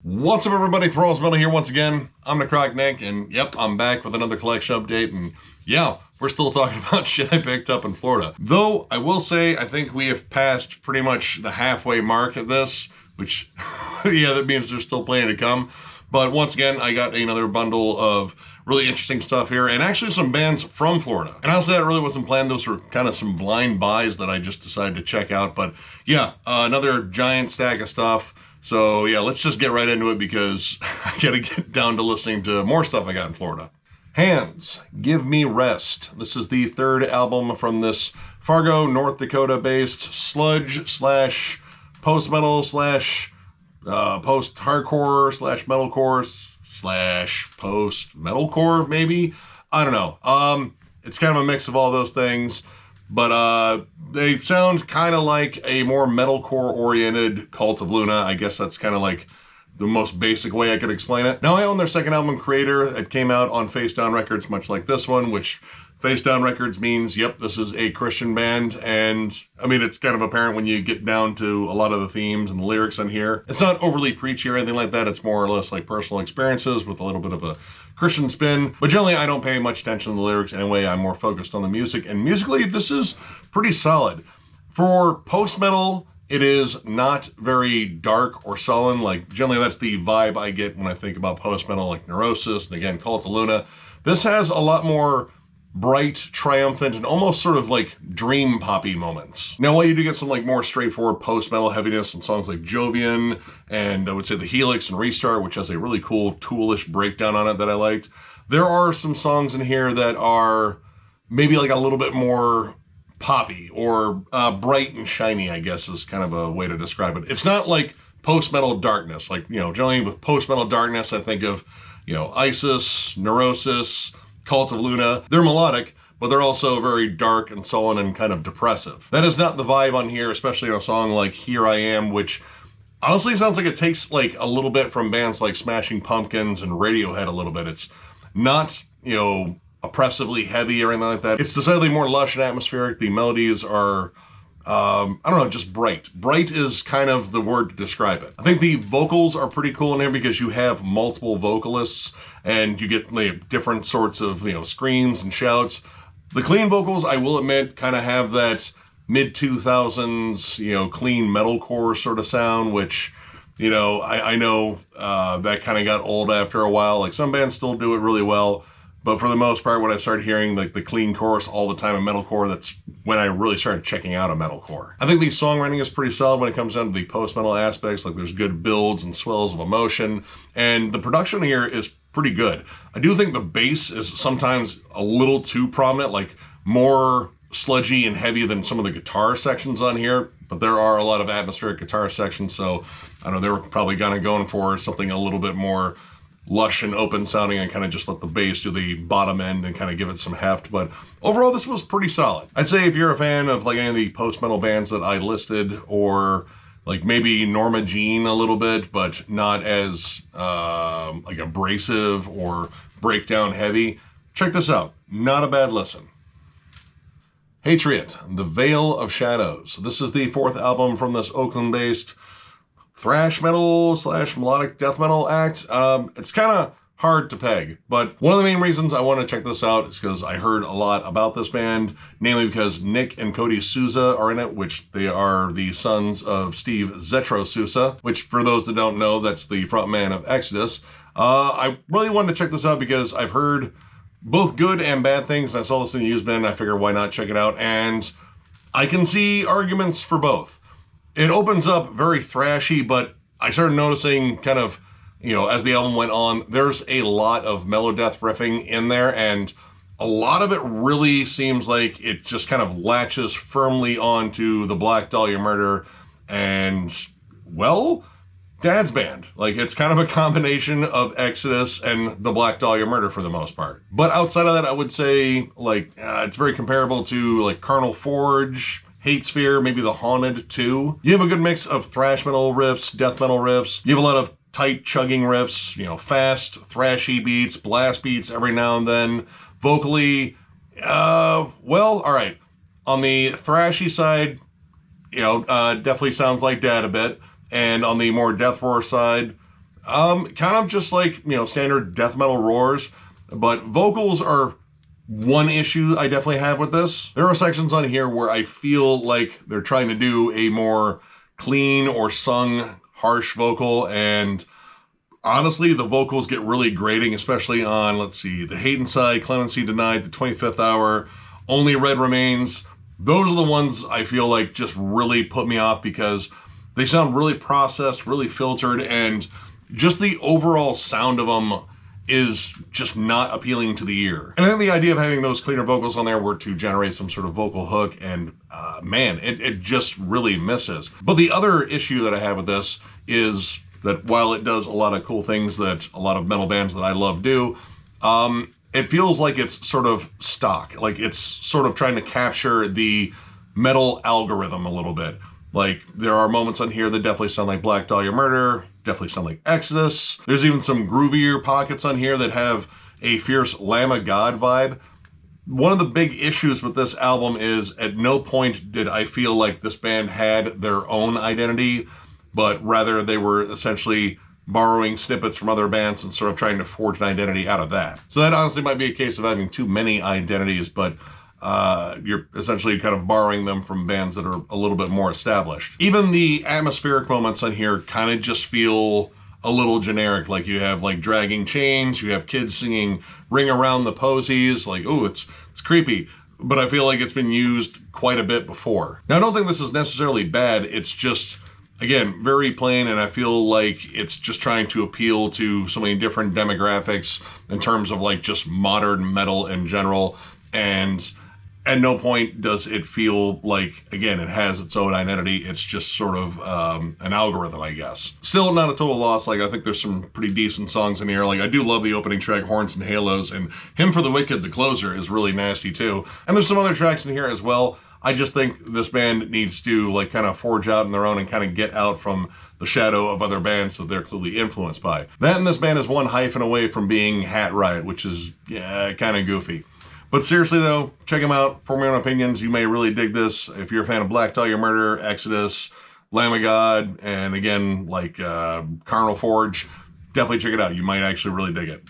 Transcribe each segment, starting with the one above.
What's up, everybody? Thralls Metal here once again. I'm Necrotic Nick, and yep, I'm back with another collection update, and yeah, we're still talking about shit I picked up in Florida. Though, I will say, I think we have passed pretty much the halfway mark at this, which, yeah, that means there's still plenty to come. But once again, I got another bundle of really interesting stuff here, and actually some bands from Florida. And honestly, that really wasn't planned. Those were kind of some blind buys that I just decided to check out. But yeah, another giant stack of stuff. So yeah, let's just get right into it because I gotta get down to listening to more stuff I got in Florida. Hands, Give Me Rest. This is the third album from this Fargo, North Dakota-based sludge slash post-metal slash post-hardcore slash metalcore slash post-metalcore, maybe? I don't know. It's kind of a mix of all those things. But they sound kind of like a more metalcore-oriented Cult of Luna. I guess that's kind of like the most basic way I could explain it. Now, I own their second album, Creator. It came out on Face Down Records, much like this one, which Face Down Records means, yep, this is a Christian band. And, I mean, it's kind of apparent when you get down to a lot of the themes and the lyrics in here. It's not overly preachy or anything like that. It's more or less like personal experiences with a little bit of a Christian spin. But generally, I don't pay much attention to the lyrics anyway. I'm more focused on the music. And musically, this is pretty solid. For post-metal, it is not very dark or sullen. Like, generally, that's the vibe I get when I think about post-metal, like Neurosis and, again, Cult of Luna. This has a lot more bright, triumphant, and almost sort of like dream poppy moments. Now, while you do get some like more straightforward post-metal heaviness in songs like Jovian, and I would say The Helix and Restart, which has a really cool Toolish breakdown on it that I liked, there are some songs in here that are maybe like a little bit more poppy or bright and shiny, I guess is kind of a way to describe it. It's not like post-metal darkness. Like, you know, generally with post-metal darkness, I think of, you know, Isis, Neurosis, Cult of Luna. They're melodic, but they're also very dark and sullen and kind of depressive. That is not the vibe on here, especially on a song like Here I Am, which honestly sounds like it takes like a little bit from bands like Smashing Pumpkins and Radiohead a little bit. It's not, you know, oppressively heavy or anything like that. It's decidedly more lush and atmospheric. The melodies are, I don't know, just bright. Bright is kind of the word to describe it. I think the vocals are pretty cool in here because you have multiple vocalists and you get like different sorts of, you know, screams and shouts. The clean vocals, I will admit, kind of have that mid-2000s, you know, clean metalcore sort of sound, which, you know, I know that kind of got old after a while. Like, some bands still do it really well. But for the most part, when I started hearing like the clean chorus all the time in metalcore, that's when I really started checking out a metalcore. I think the songwriting is pretty solid when it comes down to the post-metal aspects. Like, there's good builds and swells of emotion, and the production here is pretty good. I do think the bass is sometimes a little too prominent, like more sludgy and heavy than some of the guitar sections on here, but there are a lot of atmospheric guitar sections, so I know they were probably kind of going for something a little bit more lush and open sounding and kind of just let the bass do the bottom end and kind of give it some heft. But overall, this was pretty solid. I'd say if you're a fan of like any of the post-metal bands that I listed, or like maybe Norma Jean a little bit, but not as like abrasive or breakdown heavy, check this out. Not a bad listen. Hatriot, The Veil of Shadows. This is the fourth album from this Oakland-based thrash metal slash melodic death metal act. It's kind of hard to peg, but one of the main reasons I want to check this out is because I heard a lot about this band, namely because Nick and Cody Souza are in it, which they are the sons of Steve Zetro Souza, which for those that don't know, that's the frontman of Exodus. I really wanted to check this out because I've heard both good and bad things. I saw this in the used bin, and I figured why not check it out, and I can see arguments for both. It opens up very thrashy, but I started noticing kind of, you know, as the album went on, there's a lot of melodeath riffing in there, and a lot of it really seems like it just kind of latches firmly onto the Black Dahlia Murder and, well, Dad's band. Like, it's kind of a combination of Exodus and the Black Dahlia Murder for the most part. But outside of that, I would say, like, it's very comparable to, like, Carnal Forge, Hate Sphere, maybe The Haunted too. You have a good mix of thrash metal riffs, death metal riffs. You have a lot of tight chugging riffs, you know, fast, thrashy beats, blast beats every now and then. Vocally, well, all right. On the thrashy side, you know, definitely sounds like Dad a bit. And on the more death roar side, Kind of just like, you know, standard death metal roars, but vocals are one issue I definitely have with this. There are sections on here where I feel like they're trying to do a more clean or sung harsh vocal, and honestly, the vocals get really grating, especially on, let's see, The Hate Inside, Clemency Denied, The 25th Hour, Only Red Remains. Those are the ones I feel like just really put me off because they sound really processed, really filtered, and just the overall sound of them is just not appealing to the ear. And I think the idea of having those cleaner vocals on there were to generate some sort of vocal hook, and man, it just really misses. But the other issue that I have with this is that while it does a lot of cool things that a lot of metal bands that I love do, it feels like it's sort of stock. Like it's sort of trying to capture the metal algorithm a little bit. Like there are moments on here that definitely sound like Black Dahlia Murder, definitely sound like Exodus. There's even some groovier pockets on here that have a fierce Lamb of God vibe. One of the big issues with this album is at no point did I feel like this band had their own identity, but rather they were essentially borrowing snippets from other bands and sort of trying to forge an identity out of that. So that honestly might be a case of having too many identities, but you're essentially kind of borrowing them from bands that are a little bit more established. Even the atmospheric moments on here kind of just feel a little generic. Like you have like dragging chains, you have kids singing Ring Around the Posies, like, oh, it's creepy. But I feel like it's been used quite a bit before. Now, I don't think this is necessarily bad. It's just, again, very plain, and I feel like it's just trying to appeal to so many different demographics in terms of like just modern metal in general. And at no point does it feel like, again, it has its own identity. It's just sort of an algorithm, I guess. Still not a total loss. Like, I think there's some pretty decent songs in here. Like, I do love the opening track, Horns and Halos, and Hymn for the Wicked, the closer, is really nasty too. And there's some other tracks in here as well. I just think this band needs to like kind of forge out on their own and kind of get out from the shadow of other bands that they're clearly influenced by. That and this band is one hyphen away from being Hatriot, which is, yeah, kind of goofy. But seriously though, check them out. Form your own opinions. You may really dig this. If you're a fan of Black Dahlia Murder, Exodus, Lamb of God, and again, like Carnal Forge, definitely check it out. You might actually really dig it.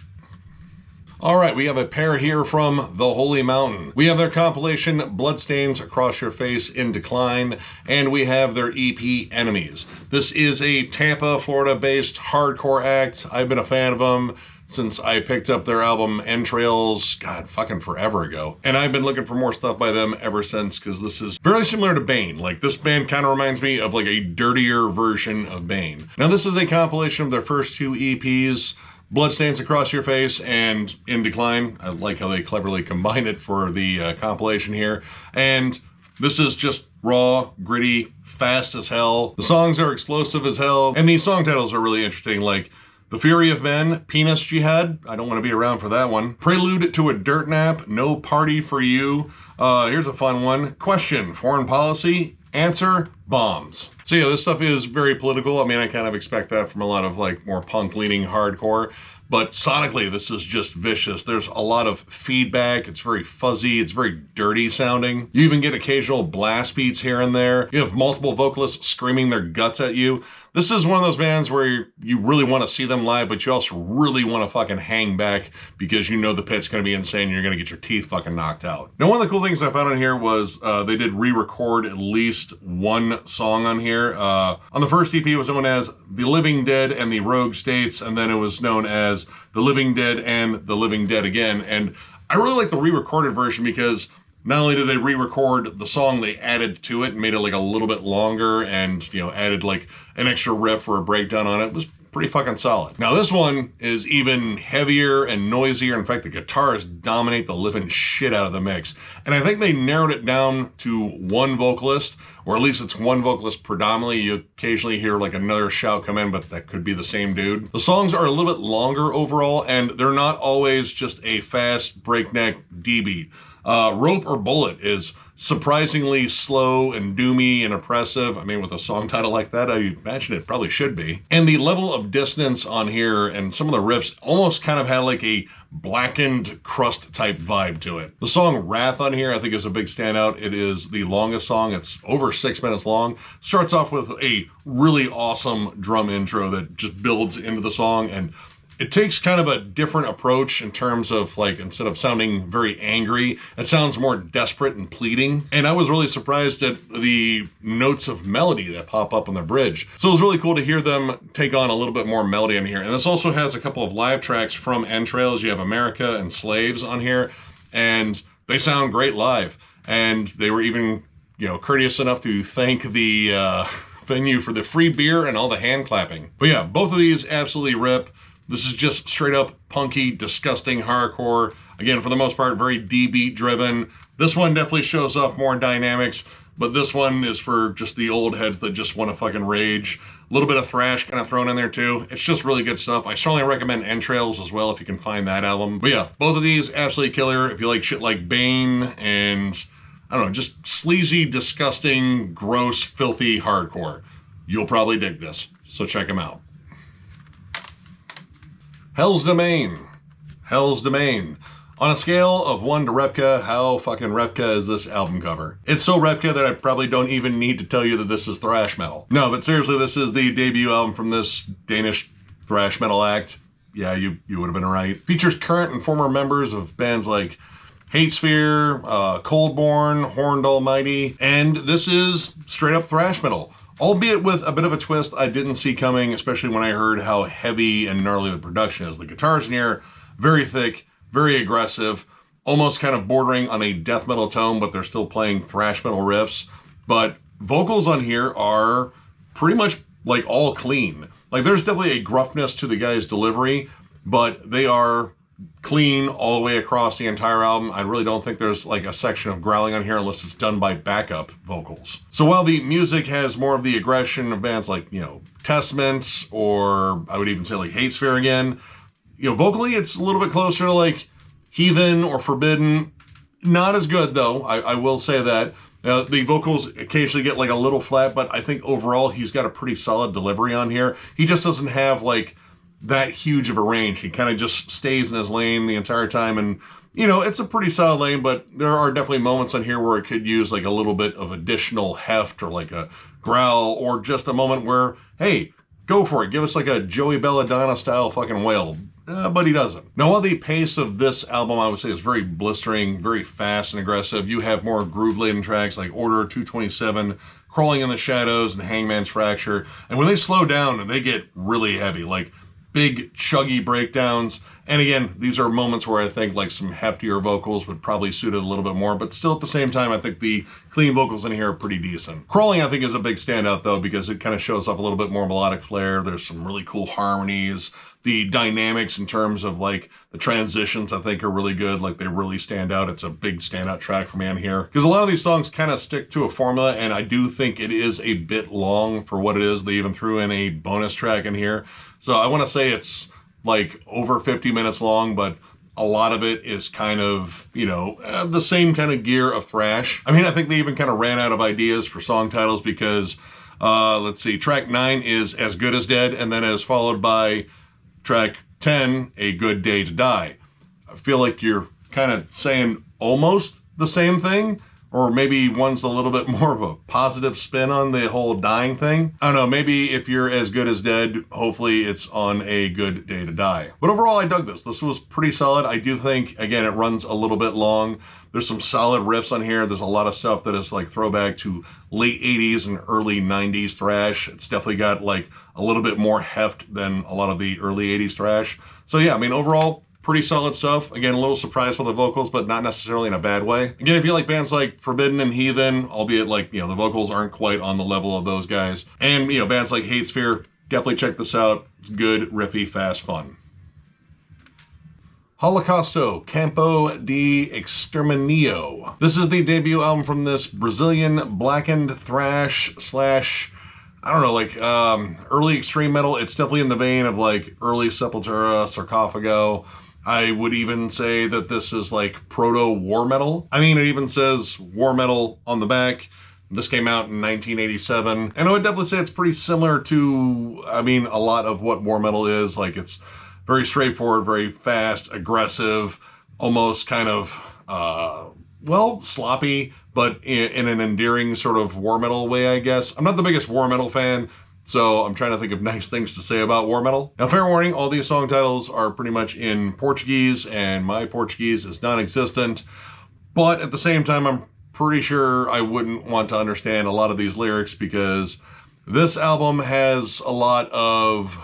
All right, we have a pair here from The Holy Mountain. We have their compilation, Bloodstains Across Your Face in Decline, and we have their EP, Enemies. This is a Tampa, Florida-based hardcore act. I've been a fan of them since I picked up their album Entrails, God, fucking forever ago. And I've been looking for more stuff by them ever since, because this is very similar to Bane. Like, this band kind of reminds me of like a dirtier version of Bane. Now, this is a compilation of their first two EPs, Bloodstains Across Your Face and In Decline. I like how they cleverly combine it for the compilation here. And this is just raw, gritty, fast as hell. The songs are explosive as hell. And these song titles are really interesting, like The Fury of Men, Penis Jihad. I don't want to be around for that one. Prelude to a Dirt Nap, No Party for You. Here's a fun one. Question, Foreign Policy. Answer, bombs. So yeah, this stuff is very political. I mean, I kind of expect that from a lot of like more punk-leaning hardcore. But sonically, this is just vicious. There's a lot of feedback. It's very fuzzy. It's very dirty sounding. You even get occasional blast beats here and there. You have multiple vocalists screaming their guts at you. This is one of those bands where you really want to see them live, but you also really want to fucking hang back because you know the pit's going to be insane and you're going to get your teeth fucking knocked out. Now, one of the cool things I found on here was they did re-record at least one song on here. On the first EP, it was known as The Living Dead and the Rogue States, and then it was known as The Living Dead and The Living Dead Again. And I really like the re-recorded version because not only did they re-record the song, they added to it and made it like a little bit longer and, you know, added like an extra riff or a breakdown on it. It was pretty fucking solid. Now this one is even heavier and noisier. In fact, the guitars dominate the living shit out of the mix. And I think they narrowed it down to one vocalist, or at least it's one vocalist predominantly. You occasionally hear like another shout come in, but that could be the same dude. The songs are a little bit longer overall, and they're not always just a fast breakneck D beat. Rope or Bullet is surprisingly slow and doomy and oppressive. I mean, with a song title like that, I imagine it probably should be. And the level of dissonance on here and some of the riffs almost kind of had like a blackened crust type vibe to it. The song Wrath on here I think is a big standout. It is the longest song. It's over 6 minutes long. Starts off with a really awesome drum intro that just builds into the song, and it takes kind of a different approach in terms of, like, instead of sounding very angry, it sounds more desperate and pleading. And I was really surprised at the notes of melody that pop up on the bridge. So it was really cool to hear them take on a little bit more melody in here. And this also has a couple of live tracks from Entrails. You have America and Slaves on here, and they sound great live. And they were even, you know, courteous enough to thank the venue for the free beer and all the hand clapping. But yeah, both of these absolutely rip. This is just straight up punky, disgusting hardcore. Again, for the most part, very D-beat driven. This one definitely shows off more dynamics, but this one is for just the old heads that just want to fucking rage. A little bit of thrash kind of thrown in there too. It's just really good stuff. I strongly recommend Entrails as well if you can find that album. But yeah, both of these absolutely killer. If you like shit like Bane and, I don't know, just sleazy, disgusting, gross, filthy hardcore, you'll probably dig this. So check them out. Hell's Domain. Hell's Domain. On a scale of 1 to Repka, how fucking Repka is this album cover? It's so Repka that I probably don't even need to tell you that this is thrash metal. No, but seriously, this is the debut album from this Danish thrash metal act. Yeah, you would have been right. Features current and former members of bands like Hatesphere, Coldborn, Horned Almighty, and this is straight up thrash metal. Albeit with a bit of a twist I didn't see coming, especially when I heard how heavy and gnarly the production is. The guitars in here, very thick, very aggressive, almost kind of bordering on a death metal tone, but they're still playing thrash metal riffs. But vocals on here are pretty much like all clean. Like there's definitely a gruffness to the guy's delivery, but they are clean all the way across the entire album. I really don't think there's like a section of growling on here unless it's done by backup vocals. So while the music has more of the aggression of bands like, you know, Testament, or I would even say like Hatesphere again, you know, vocally it's a little bit closer to like Heathen or Forbidden. Not as good though, I will say that. The vocals occasionally get like a little flat, but I think overall he's got a pretty solid delivery on here. He just doesn't have like that huge of a range. He kind of just stays in his lane the entire time, and you know, it's a pretty solid lane, but there are definitely moments on here where it could use like a little bit of additional heft or like a growl, or just a moment where, hey, go for it, give us like a Joey Belladonna style fucking wail. But he doesn't. Now, while the pace of this album, I would say, is very blistering, very fast and aggressive, you have more groove-laden tracks like Order 227, Crawling in the Shadows, and Hangman's Fracture. And when they slow down, they get really heavy, like big chuggy breakdowns. And again, these are moments where I think like some heftier vocals would probably suit it a little bit more, but still at the same time, I think the clean vocals in here are pretty decent. Crawling, I think, is a big standout though, because it kind of shows off a little bit more melodic flair. There's some really cool harmonies. The dynamics in terms of like the transitions, I think, are really good. Like they really stand out. It's a big standout track for me on here, because a lot of these songs kind of stick to a formula, and I do think it is a bit long for what it is. They even threw in a bonus track in here. So I want to say it's like over 50 minutes long, but a lot of it is kind of, you know, the same kind of gear of thrash. I mean, I think they even kind of ran out of ideas for song titles, because let's see, track 9 is As Good as Dead, and then is followed by track 10, A Good Day to Die. I feel like you're kind of saying almost the same thing, or maybe one's a little bit more of a positive spin on the whole dying thing. I don't know, maybe if you're As Good as Dead, hopefully it's on A Good Day to Die. But overall, I dug this. This was pretty solid. I do think, again, it runs a little bit long. There's some solid riffs on here. There's a lot of stuff that is like throwback to late 80s and early 90s thrash. It's definitely got like a little bit more heft than a lot of the early 80s thrash. So yeah, I mean, overall, pretty solid stuff. Again, a little surprised with the vocals, but not necessarily in a bad way. Again, if you like bands like Forbidden and Heathen, albeit like, you know, the vocals aren't quite on the level of those guys. And, you know, bands like Hatesphere, definitely check this out. It's good, riffy, fast fun. Holocausto, Campo de Exterminio. This is the debut album from this Brazilian blackened thrash slash, I don't know, like early extreme metal. It's definitely in the vein of like early Sepultura, Sarcophago. I would even say that this is like proto-war metal. I mean, it even says war metal on the back. This came out in 1987. And I would definitely say it's pretty similar to, I mean, a lot of what war metal is. Like, it's very straightforward, very fast, aggressive, almost kind of, well, sloppy, but in an endearing sort of war metal way, I guess. I'm not the biggest war metal fan, so I'm trying to think of nice things to say about war metal. Now, fair warning, all these song titles are pretty much in Portuguese, and my Portuguese is non-existent. But at the same time, I'm pretty sure I wouldn't want to understand a lot of these lyrics because this album has a lot of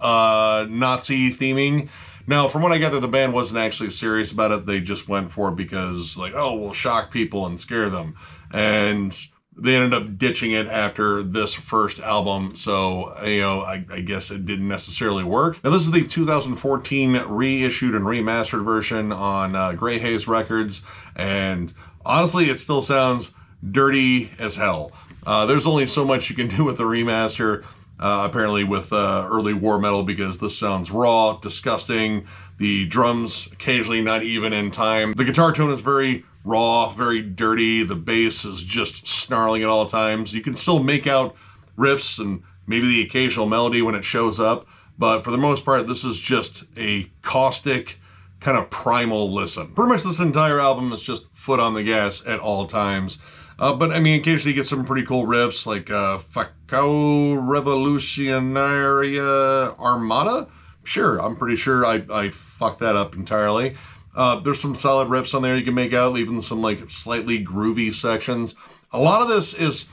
Nazi theming. Now, from what I gather, the band wasn't actually serious about it. They just went for it because, like, oh, we'll shock people and scare them. And they ended up ditching it after this first album. So, you know, I guess it didn't necessarily work. Now, this is the 2014 reissued and remastered version on Grey Haze Records. And honestly, it still sounds dirty as hell. There's only so much you can do with the remaster. Apparently with early war metal, because this sounds raw, disgusting. The drums occasionally not even in time. The guitar tone is very raw, very dirty. The bass is just snarling at all times. You can still make out riffs and maybe the occasional melody when it shows up, but for the most part, this is just a caustic, kind of primal listen. Pretty much this entire album is just foot on the gas at all times. But I mean, occasionally you get some pretty cool riffs like Facao Revolutionaria Armada. Sure, I'm pretty sure I fucked that up entirely. There's some solid riffs on there you can make out, even some like slightly groovy sections. A lot of this is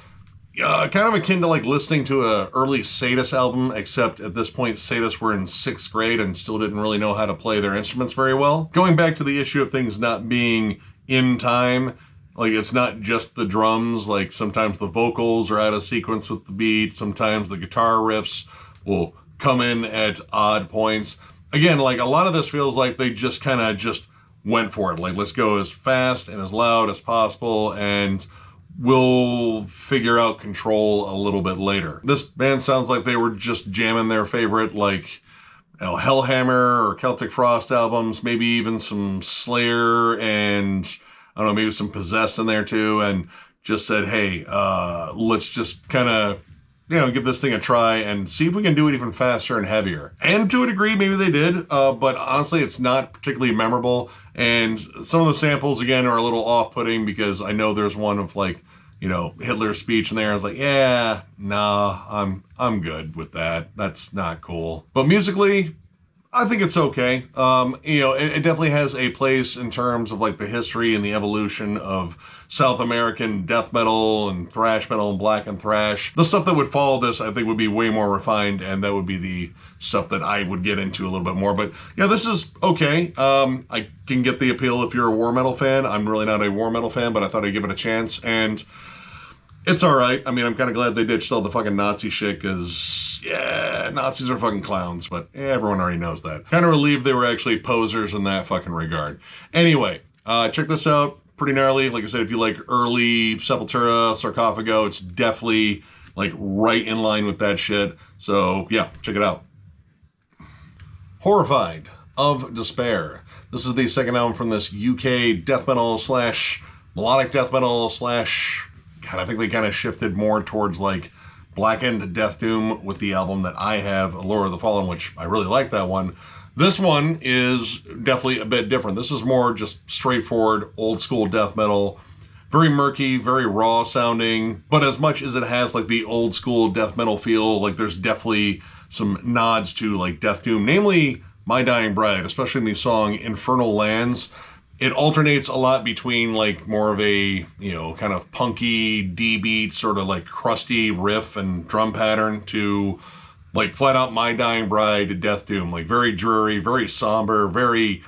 kind of akin to like listening to an early Sadist album, except at this point Sadists were in 6th grade and still didn't really know how to play their instruments very well. Going back to the issue of things not being in time, like, it's not just the drums, like sometimes the vocals are out of sequence with the beat, sometimes the guitar riffs will come in at odd points. Again, like, a lot of this feels like they just kind of just went for it. Like, let's go as fast and as loud as possible, and we'll figure out control a little bit later. This band sounds like they were just jamming their favorite, like, you know, Hellhammer or Celtic Frost albums, maybe even some Slayer and I don't know, maybe some Possessed in there too, and just said, hey, let's just kind of, you know, give this thing a try and see if we can do it even faster and heavier. And to a degree, maybe they did, but honestly, it's not particularly memorable. And some of the samples, again, are a little off-putting because I know there's one of, like, you know, Hitler's speech in there. I was like, yeah, nah, I'm good with that. That's not cool. But musically, I think it's okay. You know, it definitely has a place in terms of like the history and the evolution of South American death metal and thrash metal and black and thrash. The stuff that would follow this, I think, would be way more refined, and that would be the stuff that I would get into a little bit more. But yeah, this is okay. I can get the appeal if you're a war metal fan. I'm really not a war metal fan, but I thought I'd give it a chance, and it's all right. I mean, I'm kind of glad they ditched all the fucking Nazi shit because, yeah, Nazis are fucking clowns, but everyone already knows that. Kind of relieved they were actually posers in that fucking regard. Anyway, check this out. Pretty gnarly. Like I said, if you like early Sepultura, Sarcophago, it's definitely like right in line with that shit. So yeah, check it out. Horrified of Despair. This is the second album from this UK death metal slash melodic death metal slash... God, I think they kind of shifted more towards like blackened death doom with the album that I have, Allure of the Fallen, which I really like that one. This one is definitely a bit different. This is more just straightforward, old school death metal. Very murky, very raw sounding, but as much as it has like the old school death metal feel, like there's definitely some nods to like death doom, namely My Dying Bride, especially in the song Infernal Lands. It alternates a lot between like more of a, you know, kind of punky D-beat, sort of like crusty riff and drum pattern to like flat out My Dying Bride, Death Doom, like very dreary, very somber, very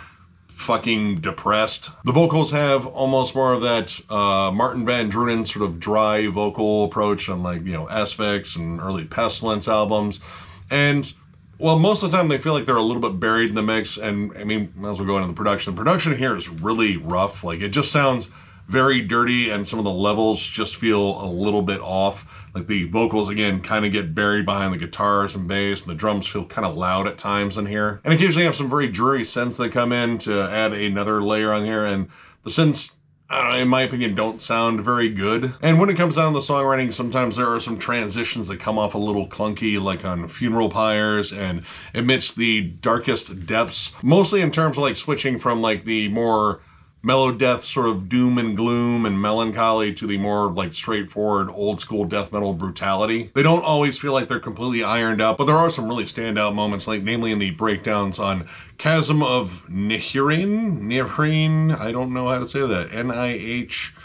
fucking depressed. The vocals have almost more of that Martin Van Drunen sort of dry vocal approach on like, you know, Asphyx and early Pestilence albums. And well, most of the time they feel like they're a little bit buried in the mix, and I mean, might as well go into the production. The production here is really rough. Like, it just sounds very dirty, and some of the levels just feel a little bit off. Like the vocals, again, kind of get buried behind the guitars and bass, and the drums feel kind of loud at times in here. And occasionally have some very dreary synths that come in to add another layer on here, and the synths, I don't know, in my opinion, don't sound very good. And when it comes down to the songwriting, sometimes there are some transitions that come off a little clunky, like on Funeral Pyres and amidst the darkest depths, mostly in terms of like switching from like the more mellow death sort of doom and gloom and melancholy to the more like straightforward old school death metal brutality. They don't always feel like they're completely ironed out, but there are some really standout moments, like namely in the breakdowns on Chasm of Nihrin, I don't know how to say that, N-I-H,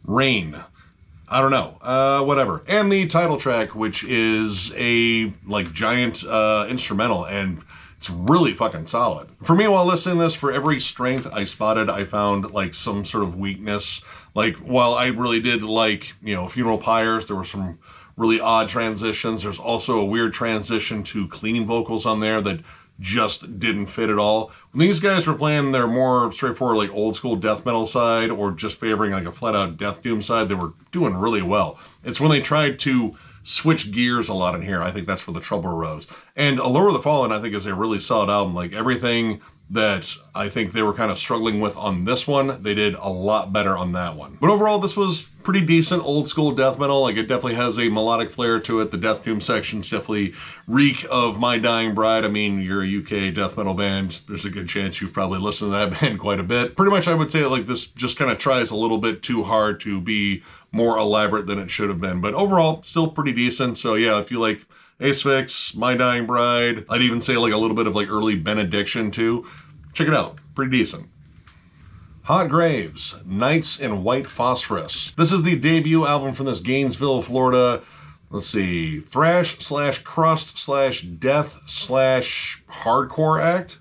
Rain. I don't know, whatever. And the title track, which is a like giant instrumental, and it's really fucking solid. For me, while listening to this, for every strength I spotted, I found like some sort of weakness. Like, while I really did like, you know, Funeral Pyres, there were some really odd transitions. There's also a weird transition to clean vocals on there that just didn't fit at all. When these guys were playing their more straightforward, like old school death metal side, or just favoring like a flat out death doom side, they were doing really well. It's when they tried to switch gears a lot in here, I think that's where the trouble arose. And Allure of the Fallen, I think, is a really solid album. Like, everything that I think they were kind of struggling with on this one, they did a lot better on that one. But overall, this was pretty decent old school death metal. Like, it definitely has a melodic flair to it. The death doom sections definitely reek of My Dying Bride. I mean, you're a UK death metal band, there's a good chance you've probably listened to that band quite a bit. Pretty much I would say like this just kind of tries a little bit too hard to be more elaborate than it should have been. But overall, still pretty decent. So yeah, if you like Asphyx, My Dying Bride, I'd even say like a little bit of like early Benediction too, check it out, pretty decent. Hot Graves, Nights in White Phosphorus. This is the debut album from this Gainesville, Florida, let's see, thrash / crust / death / hardcore act.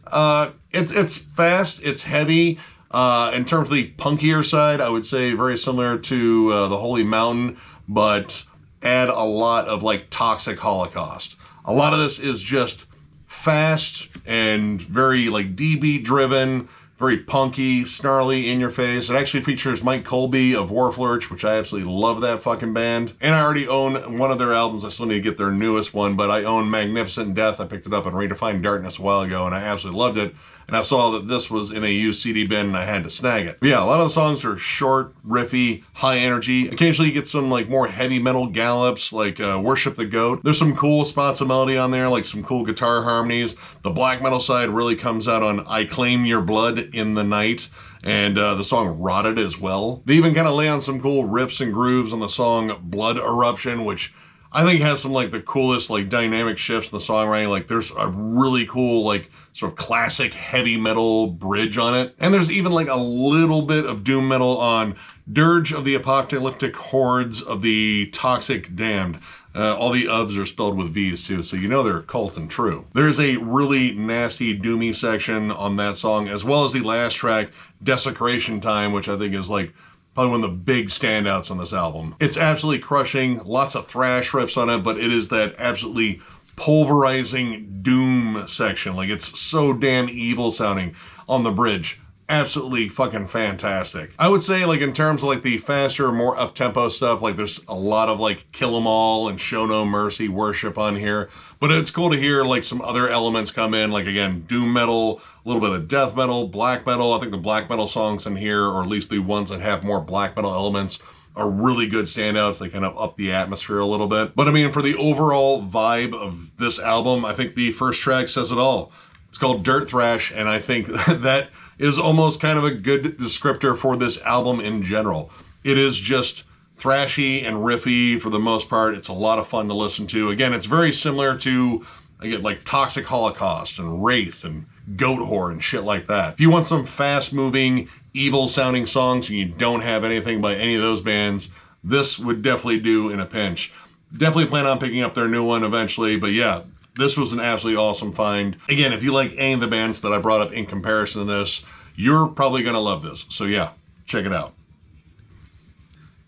It's fast, it's heavy. In terms of the punkier side, I would say very similar to the Holy Mountain, but add a lot of like Toxic Holocaust. A lot of this is just fast and very like DB driven, very punky, snarly, in your face. It actually features Mike Colby of Warflurch, which I absolutely love that fucking band. And I already own one of their albums. I still need to get their newest one, but I own Magnificent Death. I picked it up on Redefined Darkness a while ago, and I absolutely loved it. And I saw that this was in a used CD bin, and I had to snag it. But yeah, a lot of the songs are short, riffy, high energy. Occasionally you get some like more heavy metal gallops, like Worship the Goat. There's some cool spots of melody on there, like some cool guitar harmonies. The black metal side really comes out on I Claim Your Blood in the Night, and the song Rotted as well. They even kind of lay on some cool riffs and grooves on the song Blood Eruption, which I think has some like the coolest like dynamic shifts in the songwriting. Like, there's a really cool like sort of classic heavy metal bridge on it. And there's even like a little bit of doom metal on Dirge of the Apocalyptic Hordes of the Toxic Damned. All the ofs are spelled with V's too, so you know they're cult and true. There's a really nasty doomy section on that song, as well as the last track, Desecration Time, which I think is like probably one of the big standouts on this album. It's absolutely crushing, lots of thrash riffs on it, but it is that absolutely pulverizing doom section. Like, it's so damn evil sounding on the bridge. Absolutely fucking fantastic. I would say, like, in terms of like the faster, more up-tempo stuff, like there's a lot of like Kill 'Em All and Show No Mercy worship on here, but it's cool to hear like some other elements come in, like, again, doom metal, a little bit of death metal, black metal. I think the black metal songs in here, or at least the ones that have more black metal elements, are really good standouts. They kind of up the atmosphere a little bit. But I mean, for the overall vibe of this album, I think the first track says it all. It's called Dirt Thrash, and I think that is almost kind of a good descriptor for this album in general. It is just thrashy and riffy for the most part. It's a lot of fun to listen to. Again, it's very similar to, again, like Toxic Holocaust and Wraith and Goat Whore and shit like that. If you want some fast-moving, evil-sounding songs and you don't have anything by any of those bands, this would definitely do in a pinch. Definitely plan on picking up their new one eventually, but yeah, this was an absolutely awesome find. Again, if you like any of the bands that I brought up in comparison to this, you're probably going to love this. So yeah, check it out.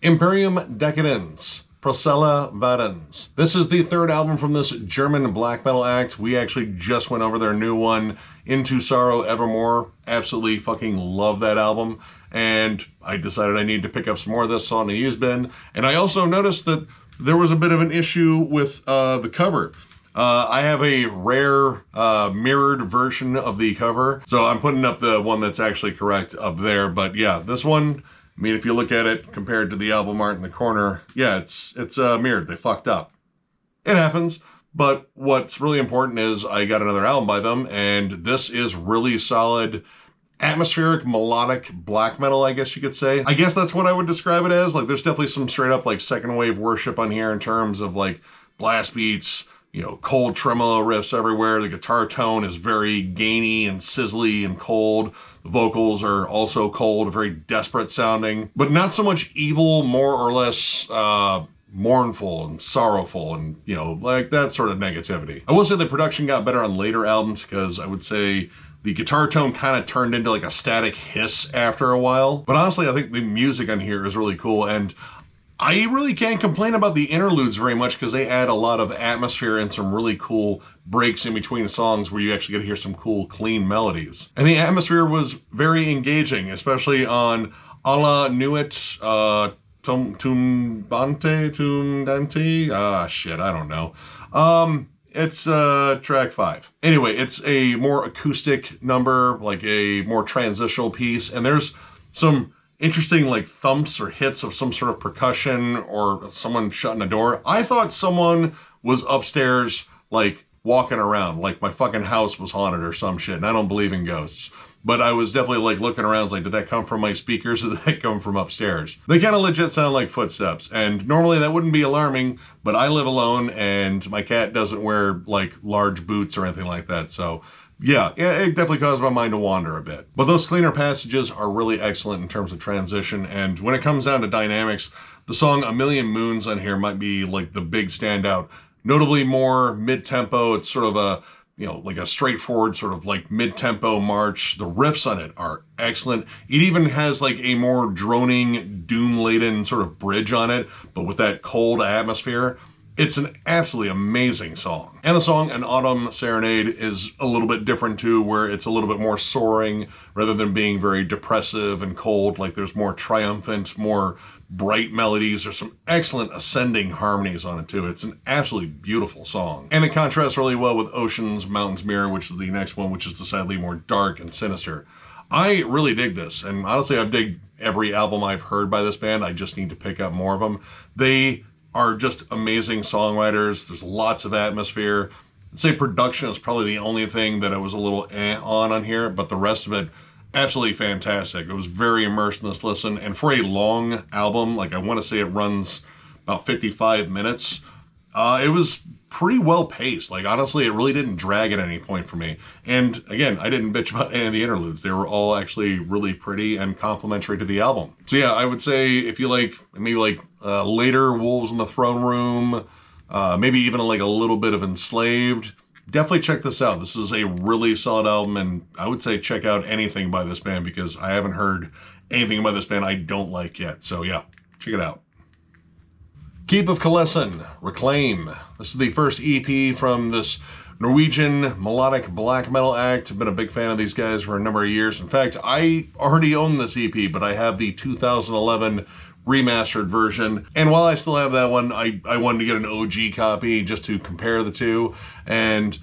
Imperium Dekadenz, Procella Vadens. This is the third album from this German black metal act. We actually just went over their new one, Into Sorrow Evermore. Absolutely fucking love that album. And I decided I need to pick up some more of this on the used bin. And I also noticed that there was a bit of an issue with the cover. I have a rare mirrored version of the cover, so I'm putting up the one that's actually correct up there. But yeah, this one, I mean, if you look at it compared to the album art in the corner, yeah, it's mirrored. They fucked up. It happens. But what's really important is I got another album by them, and this is really solid atmospheric, melodic black metal, I guess you could say. I guess that's what I would describe it as. Like, there's definitely some straight up like second wave worship on here in terms of like blast beats, you know, cold tremolo riffs everywhere. The guitar tone is very gainy and sizzly and cold. The vocals are also cold, very desperate sounding, but not so much evil, more or less mournful and sorrowful and, you know, like that sort of negativity. I will say the production got better on later albums because I would say the guitar tone kind of turned into like a static hiss after a while. But honestly, I think the music on here is really cool. And I really can't complain about the interludes very much because they add a lot of atmosphere and some really cool breaks in between songs where you actually get to hear some cool, clean melodies. And the atmosphere was very engaging, especially on Alla Nuit Tumdante, shit, I don't know. It's track 5. Anyway, it's a more acoustic number, like a more transitional piece, and there's some interesting like thumps or hits of some sort of percussion or someone shutting a door. I thought someone was upstairs like walking around, like my fucking house was haunted or some shit, and I don't believe in ghosts. But I was definitely like looking around, like, did that come from my speakers or did that come from upstairs? They kind of legit sound like footsteps. And normally that wouldn't be alarming, but I live alone and my cat doesn't wear like large boots or anything like that. So yeah, it definitely caused my mind to wander a bit. But those cleaner passages are really excellent in terms of transition. And when it comes down to dynamics, the song A Million Moons on here might be like the big standout. Notably more mid-tempo. It's sort of a, you know, like a straightforward sort of like mid-tempo march. The riffs on it are excellent. It even has like a more droning, doom-laden sort of bridge on it, but with that cold atmosphere. It's an absolutely amazing song. And the song An Autumn Serenade is a little bit different too, where it's a little bit more soaring rather than being very depressive and cold. Like there's more triumphant, more bright melodies. There's some excellent ascending harmonies on it too. It's an absolutely beautiful song. And it contrasts really well with Ocean's Mountains Mirror, which is the next one, which is decidedly more dark and sinister. I really dig this. And honestly, I've digged every album I've heard by this band. I just need to pick up more of them. They are just amazing songwriters. There's lots of atmosphere. I'd say production is probably the only thing that I was a little on here, but the rest of it, absolutely fantastic. I was very immersed in this listen, and for a long album, like I want to say it runs about 55 minutes, it was pretty well paced. Like honestly, it really didn't drag at any point for me. And again, I didn't bitch about any of the interludes. They were all actually really pretty and complimentary to the album. So yeah, I would say if you like, maybe like later Wolves in the Throne Room, maybe even like a little bit of Enslaved, definitely check this out. This is a really solid album, and I would say check out anything by this band because I haven't heard anything by this band I don't like yet. So yeah, check it out. Keep of Kalessin, Reclaim. This is the first EP from this Norwegian melodic black metal act. I've been a big fan of these guys for a number of years. In fact, I already own this EP, but I have the 2011 remastered version. And while I still have that one, I wanted to get an OG copy just to compare the two. And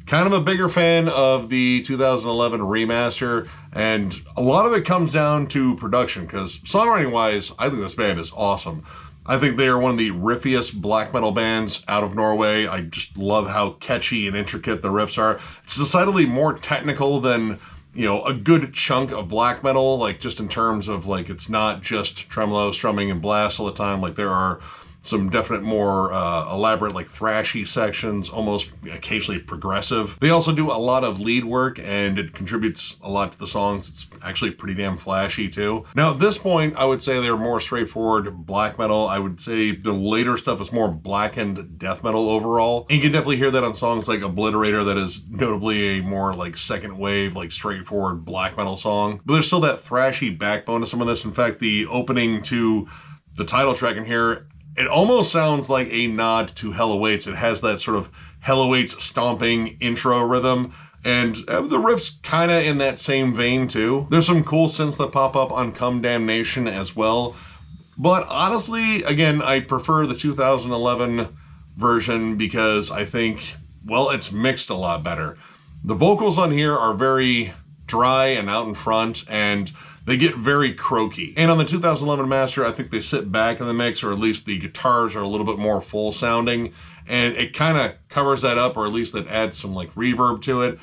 kind of a bigger fan of the 2011 remaster. And a lot of it comes down to production because songwriting wise, I think this band is awesome. I think they are one of the riffiest black metal bands out of Norway. I just love how catchy and intricate the riffs are. It's decidedly more technical than, you know, a good chunk of black metal, like just in terms of like, it's not just tremolo, strumming, and blast all the time. Like there are some definite more elaborate like thrashy sections, almost occasionally progressive. They also do a lot of lead work and it contributes a lot to the songs. It's actually pretty damn flashy too. Now at this point, I would say they're more straightforward black metal. I would say the later stuff is more blackened death metal overall. And you can definitely hear that on songs like Obliterator, that is notably a more like second wave, like straightforward black metal song. But there's still that thrashy backbone to some of this. In fact, the opening to the title track in here, it almost sounds like a nod to Hell Awaits. It has that sort of Hell Awaits stomping intro rhythm. And the riff's kind of in that same vein too. There's some cool synths that pop up on Come Damnation as well. But honestly, again, I prefer the 2011 version because I think, well, it's mixed a lot better. The vocals on here are very dry and out in front, and they get very croaky. And on the 2011 master, I think they sit back in the mix, or at least the guitars are a little bit more full sounding, and it kind of covers that up, or at least it adds some like reverb to it.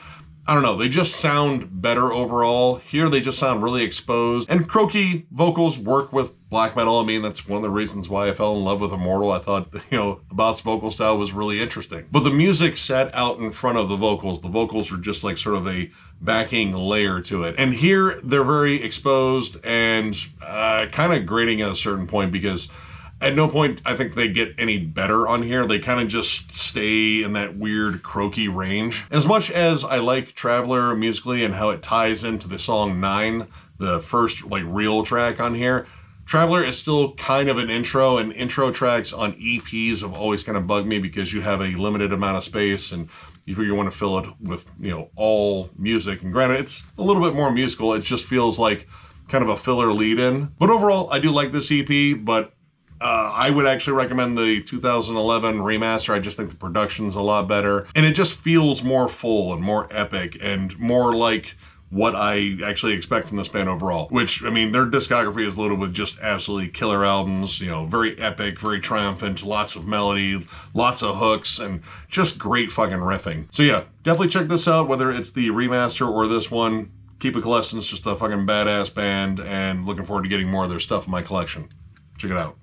I don't know, they just sound better overall. Here they just sound really exposed, and croaky vocals work with black metal. I mean, that's one of the reasons why I fell in love with Immortal. I thought, About's vocal style was really interesting. But the music sat out in front of the vocals. The vocals were just like sort of a backing layer to it. And here they're very exposed and kind of grating at a certain point, because at no point I think they get any better on here. They kind of just stay in that weird croaky range. As much as I like Traveler musically and how it ties into the song 9, the first like real track on here, Traveler is still kind of an intro, and intro tracks on EPs have always kind of bugged me because you have a limited amount of space and you want to fill it with, all music. And granted, it's a little bit more musical. It just feels like kind of a filler lead-in. But overall, I do like this EP, but I would actually recommend the 2011 remaster. I just think the production's a lot better, and it just feels more full and more epic and more like what I actually expect from this band overall, which, I mean, their discography is loaded with just absolutely killer albums, very epic, very triumphant, lots of melody, lots of hooks, and just great fucking riffing. So yeah, definitely check this out, whether it's the remaster or this one. Keep It Kalessin's just a fucking badass band, and looking forward to getting more of their stuff in my collection. Check it out.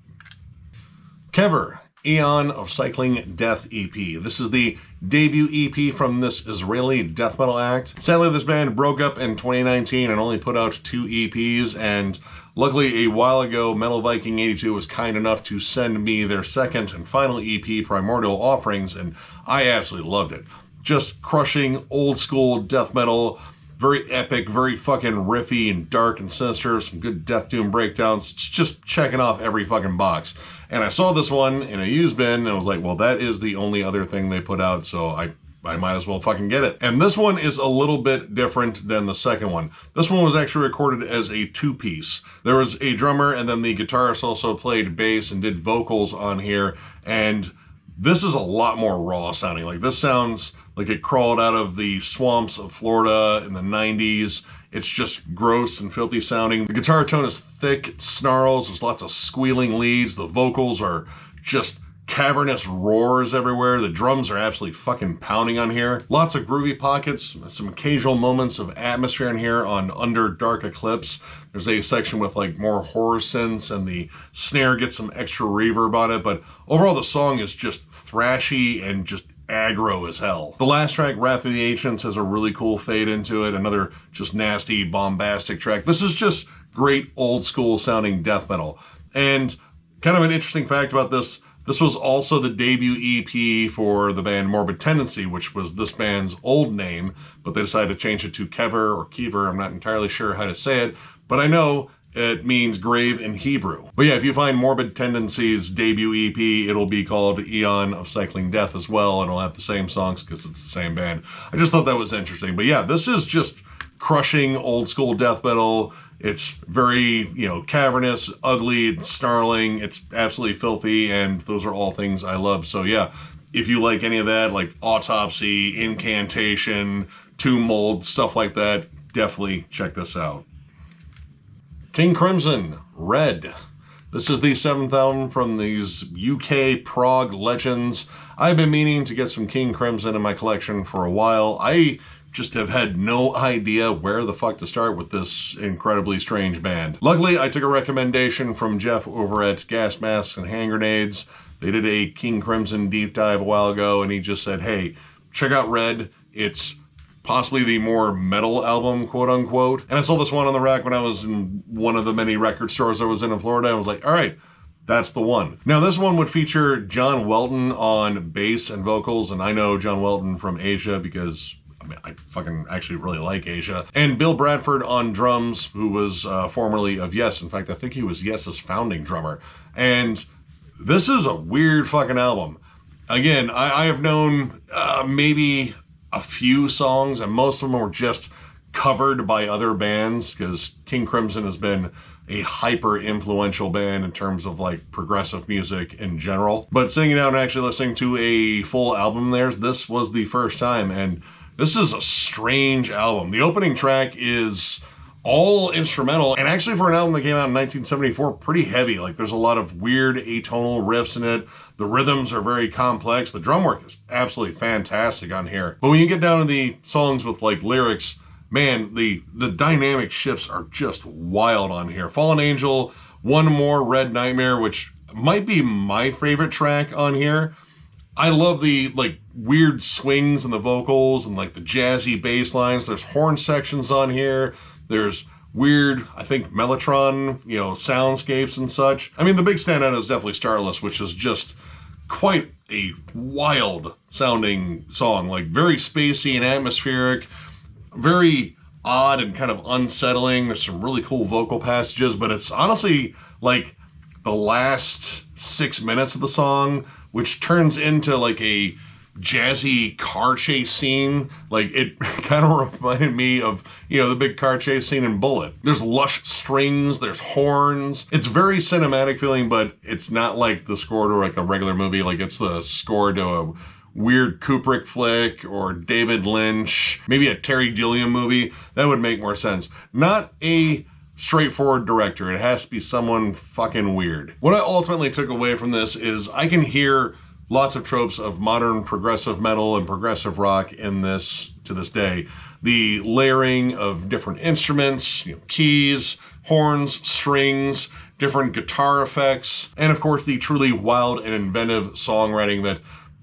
Kever, Aeon of Cycling Death EP. This is the debut EP from this Israeli death metal act. Sadly, this band broke up in 2019 and only put out 2 EPs, and luckily a while ago, Metal Viking 82 was kind enough to send me their second and final EP, Primordial Offerings, and I absolutely loved it. Just crushing old school death metal, very epic, very fucking riffy and dark and sinister, some good Death Doom breakdowns. It's just checking off every fucking box. And I saw this one in a used bin, and I was like, well, that is the only other thing they put out, so I might as well fucking get it. And this one is a little bit different than the second one. This one was actually recorded as a 2-piece. There was a drummer, and then the guitarist also played bass and did vocals on here, and this is a lot more raw sounding. Like, this sounds like it crawled out of the swamps of Florida in the 90s. It's just gross and filthy sounding. The guitar tone is thick, it snarls, there's lots of squealing leads. The vocals are just cavernous roars everywhere. The drums are absolutely fucking pounding on here. Lots of groovy pockets, some occasional moments of atmosphere in here on Under Dark Eclipse. There's a section with like more horror synths, and the snare gets some extra reverb on it, but overall the song is just thrashy and just aggro as hell. The last track, Wrath of the Ancients, has a really cool fade into it. Another just nasty, bombastic track. This is just great old school sounding death metal. And kind of an interesting fact about this, this was also the debut EP for the band Morbid Tendency, which was this band's old name, but they decided to change it to Kever or Keever. I'm not entirely sure how to say it, but I know it means grave in Hebrew. But yeah, if you find Morbid Tendency's debut EP, it'll be called Aeon of Cycling Death as well, and it'll have the same songs because it's the same band. I just thought that was interesting. But yeah, this is just crushing old school death metal. It's very, cavernous, ugly, and snarling. It's absolutely filthy, and those are all things I love. So yeah, if you like any of that, like Autopsy, Incantation, Tomb Mold, stuff like that, definitely check this out. King Crimson, Red. This is the 7th album from these UK prog legends. I've been meaning to get some King Crimson in my collection for a while. I just have had no idea where the fuck to start with this incredibly strange band. Luckily, I took a recommendation from Jeff over at Gas Masks and Hand Grenades. They did a King Crimson deep dive a while ago, and he just said, hey, check out Red. It's possibly the more metal album, quote unquote. And I saw this one on the rack when I was in one of the many record stores I was in Florida. I was like, all right, that's the one. Now this one would feature John Welton on bass and vocals, and I know John Welton from Asia because I fucking actually really like Asia. And Bill Bradford on drums, who was formerly of Yes. In fact, I think he was Yes's founding drummer. And this is a weird fucking album. Again, I have known maybe a few songs, and most of them were just covered by other bands, because King Crimson has been a hyper influential band in terms of like progressive music in general. But sitting down and actually listening to a full album theirs, this was the first time, and this is a strange album. The opening track is all instrumental, and actually for an album that came out in 1974, pretty heavy. Like, there's a lot of weird atonal riffs in it. The rhythms are very complex. The drum work is absolutely fantastic on here. But when you get down to the songs with like lyrics, man, the dynamic shifts are just wild on here. Fallen Angel, One More, Red Nightmare, which might be my favorite track on here. I love the like weird swings in the vocals and like the jazzy bass lines. There's horn sections on here. There's weird, I think, Mellotron, soundscapes and such. I mean, the big standout is definitely Starless, which is just quite a wild sounding song. Like, very spacey and atmospheric, very odd and kind of unsettling. There's some really cool vocal passages, but it's honestly like the last 6 minutes of the song, which turns into like a jazzy car chase scene. Like, it kind of reminded me of, the big car chase scene in Bullet. There's lush strings, there's horns. It's very cinematic feeling, but it's not like the score to like a regular movie. Like, it's the score to a weird Kubrick flick or David Lynch, maybe a Terry Gilliam movie. That would make more sense. Not a straightforward director. It has to be someone fucking weird. What I ultimately took away from this is I can hear lots of tropes of modern progressive metal and progressive rock in this to this day. The layering of different instruments, keys, horns, strings, different guitar effects, and of course the truly wild and inventive songwriting that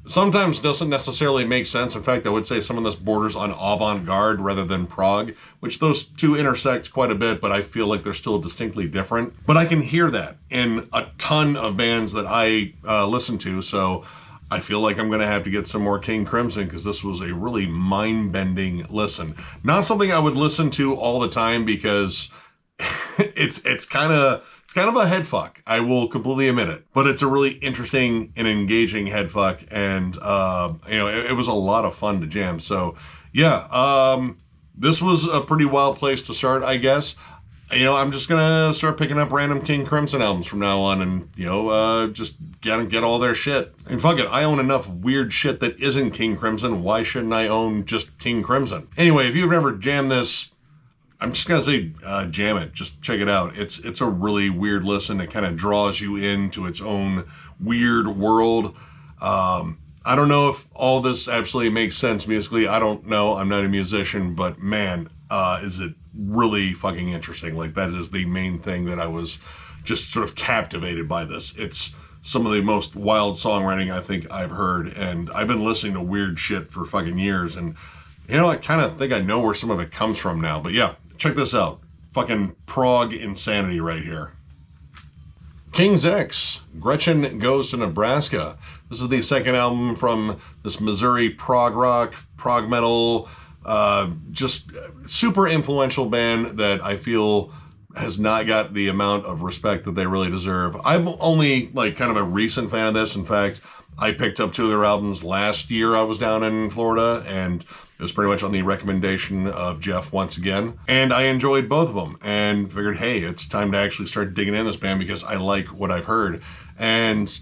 sometimes doesn't necessarily make sense. In fact, I would say some of this borders on avant-garde rather than prog, which those two intersect quite a bit, but I feel like they're still distinctly different. But I can hear that in a ton of bands that I listen to, so I feel like I'm going to have to get some more King Crimson, because this was a really mind-bending listen. Not something I would listen to all the time, because it's kind of a head fuck. I will completely admit it, but it's a really interesting and engaging head fuck, and it was a lot of fun to jam. So yeah, this was a pretty wild place to start, I guess. I'm just gonna start picking up random King Crimson albums from now on, and just get all their shit. And fuck it, I own enough weird shit that isn't King Crimson. Why shouldn't I own just King Crimson? Anyway, if you've never jammed this, I'm just gonna say jam it. Just check it out. It's a really weird listen. It kind of draws you into its own weird world. I don't know if all this absolutely makes sense musically. I don't know. I'm not a musician, but man, is it really fucking interesting. Like, that is the main thing that I was just sort of captivated by this. It's some of the most wild songwriting I think I've heard, and I've been listening to weird shit for fucking years, and I kind of think I know where some of it comes from now. But yeah, check this out. Fucking prog insanity right here. King's X, Gretchen Goes to Nebraska. This is the second album from this Missouri prog rock, prog metal, just super influential band that I feel has not got the amount of respect that they really deserve. I'm only like kind of a recent fan of this. In fact, I picked up two of their albums last year. I was down in Florida, and it was pretty much on the recommendation of Jeff once again. And I enjoyed both of them and figured, hey, it's time to actually start digging in this band because I like what I've heard. And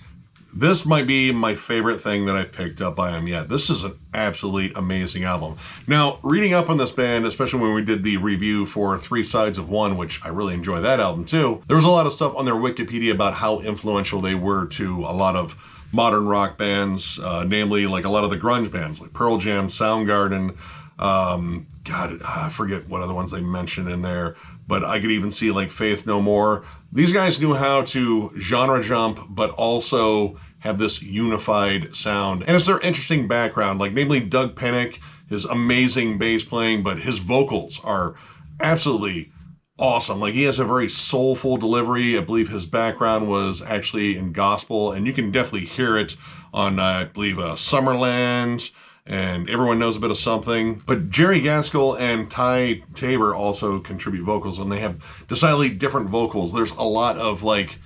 this might be my favorite thing that I've picked up by them yet. This is an absolutely amazing album. Now, reading up on this band, especially when we did the review for Three Sides of One, which I really enjoy that album too, there was a lot of stuff on their Wikipedia about how influential they were to a lot of modern rock bands, namely like a lot of the grunge bands like Pearl Jam, Soundgarden, I forget what other ones they mentioned in there, but I could even see like Faith No More. These guys knew how to genre jump, but also have this unified sound. And it's their interesting background, like namely Doug Pinnick, his amazing bass playing, but his vocals are absolutely awesome. Like, he has a very soulful delivery. I believe his background was actually in gospel, and you can definitely hear it on, I believe, Summerland, and Everyone Knows a Bit of Something. But Jerry Gaskill and Ty Tabor also contribute vocals, and they have decidedly different vocals. There's a lot of like,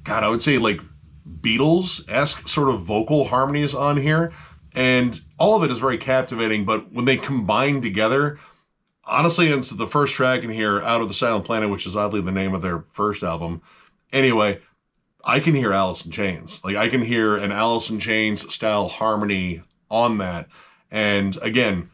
I would say like Beatles-esque sort of vocal harmonies on here. And all of it is very captivating, but when they combine together, honestly, it's the first track in here, Out of the Silent Planet, which is oddly the name of their first album. Anyway, I can hear Alice in Chains. Like, I can hear an Alice in Chains style harmony on that. And again,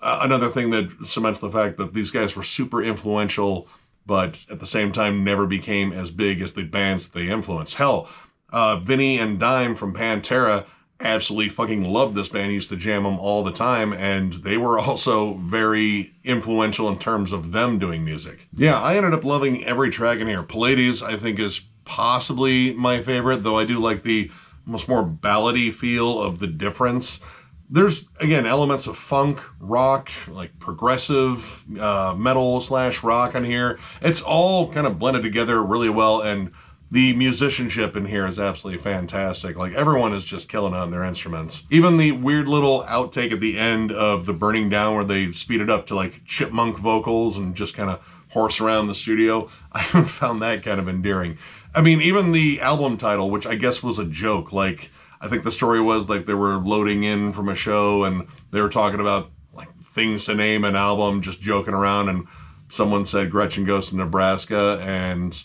another thing that cements the fact that these guys were super influential, but at the same time never became as big as the bands that they influenced. Hell, Vinny and Dime from Pantera absolutely fucking loved this band, used to jam them all the time, and they were also very influential in terms of them doing music. Yeah, I ended up loving every track in here. Pallades, I think, is possibly my favorite, though I do like the almost more ballady feel of The Difference. There's, again, elements of funk, rock, like progressive metal / rock on here. It's all kind of blended together really well, and the musicianship in here is absolutely fantastic. Like, everyone is just killing on their instruments. Even the weird little outtake at the end of The Burning Down where they speed it up to like chipmunk vocals and just kind of horse around the studio, I found that kind of endearing. I mean, even the album title, which I guess was a joke, like, I think the story was like they were loading in from a show and they were talking about like things to name an album, just joking around, and someone said Gretchen Goes to Nebraska, and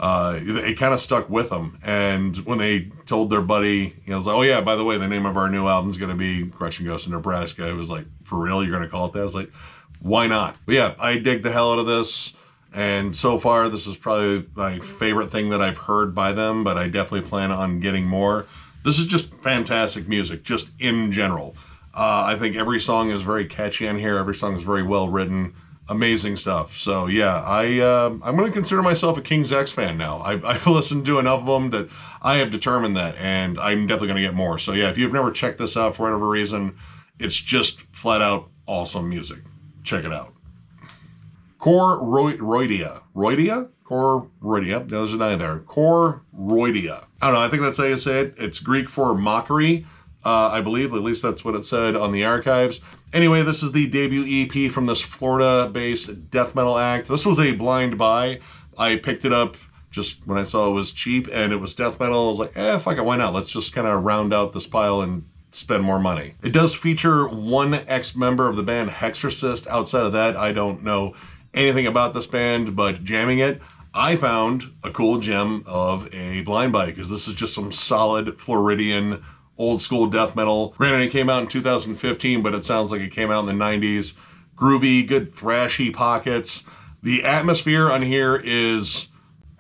it kind of stuck with them. And when they told their buddy, it was like, oh yeah, by the way, the name of our new album is going to be Gretchen Goes to Nebraska. It was like, for real, you're going to call it that? I was like, why not? But yeah, I dig the hell out of this. And so far, this is probably my favorite thing that I've heard by them, but I definitely plan on getting more. This is just fantastic music, just in general. I think every song is very catchy on here. Every song is very well written. Amazing stuff. So yeah, I'm going to consider myself a King's X fan now. I've listened to enough of them that I have determined that, and I'm definitely going to get more. So yeah, if you've never checked this out for whatever reason, it's just flat out awesome music. Check it out. Koroidia. Koroidia? There's an I there. Koroidia. I don't know, I think that's how you say it. It's Greek for mockery, I believe. At least that's what it said on the archives. Anyway, this is the debut EP from this Florida-based death metal act. This was a blind buy. I picked it up just when I saw it was cheap and it was death metal. I was like, fuck it, why not? Let's just kind of round out this pile and spend more money. It does feature one ex-member of the band Hexorcist. Outside of that, I don't know anything about this band, but jamming it, I found a cool gem of a blind buy, because this is just some solid Floridian old school death metal. Granted, it came out in 2015, but it sounds like it came out in the 90s. Groovy, good thrashy pockets. The atmosphere on here is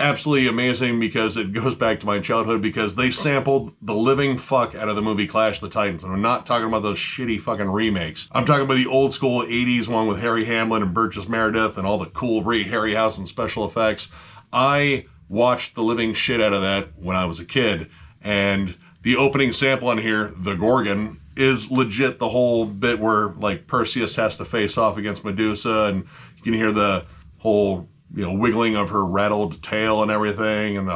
absolutely amazing because it goes back to my childhood, because they sampled the living fuck out of the movie Clash of the Titans. And I'm not talking about those shitty fucking remakes. I'm talking about the old school 80s one with Harry Hamlin and Burgess Meredith and all the cool Ray Harryhausen special effects. I watched the living shit out of that when I was a kid. And the opening sample on here, The Gorgon, is legit the whole bit where like Perseus has to face off against Medusa, and you can hear the whole wiggling of her rattled tail and everything, and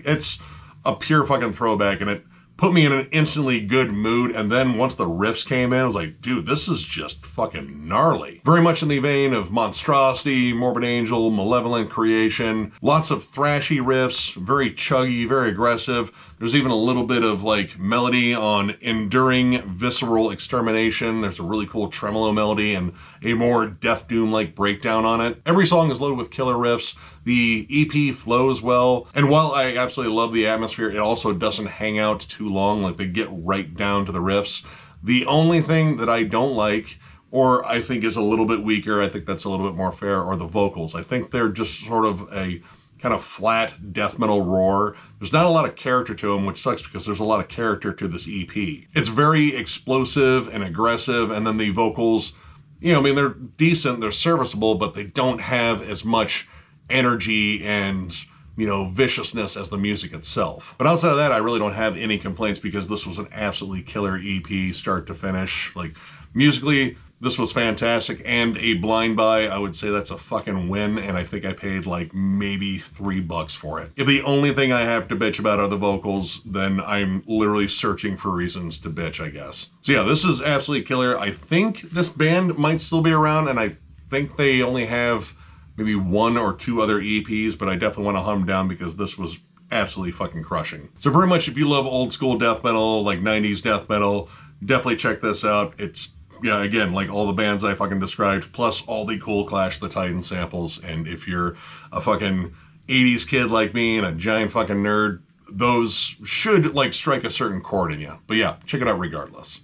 it's a pure fucking throwback, and it put me in an instantly good mood. And then once the riffs came in, I was like, dude, this is just fucking gnarly. Very much in the vein of Monstrosity, Morbid Angel, Malevolent Creation. Lots of thrashy riffs, very chuggy, very aggressive. There's even a little bit of like melody on Enduring Visceral Extermination. There's a really cool tremolo melody and a more Death Doom-like breakdown on it. Every song is loaded with killer riffs. The EP flows well, and while I absolutely love the atmosphere, it also doesn't hang out too long. Like, they get right down to the riffs. The only thing that I don't like, or I think is a little bit weaker, I think that's a little bit more fair, are the vocals. I think they're just sort of a kind of flat death metal roar. There's not a lot of character to them, which sucks because there's a lot of character to this EP. It's very explosive and aggressive, and then the vocals, they're decent, they're serviceable, but they don't have as much energy and viciousness as the music itself. But outside of that, I really don't have any complaints, because this was an absolutely killer EP start to finish. Like, musically, this was fantastic, and a blind buy, I would say that's a fucking win, and I think I paid like maybe $3 for it. If the only thing I have to bitch about are the vocals, then I'm literally searching for reasons to bitch, I guess. So yeah, this is absolutely killer. I think this band might still be around, and I think they only have maybe 1 or 2 other EPs, but I definitely want to hunt them down because this was absolutely fucking crushing. So pretty much if you love old school death metal, like 90s death metal, definitely check this out. It's, yeah, again, like all the bands I fucking described, plus all the cool Clash of the Titans samples. And if you're a fucking 80s kid like me and a giant fucking nerd, those should like strike a certain chord in you. But yeah, check it out regardless.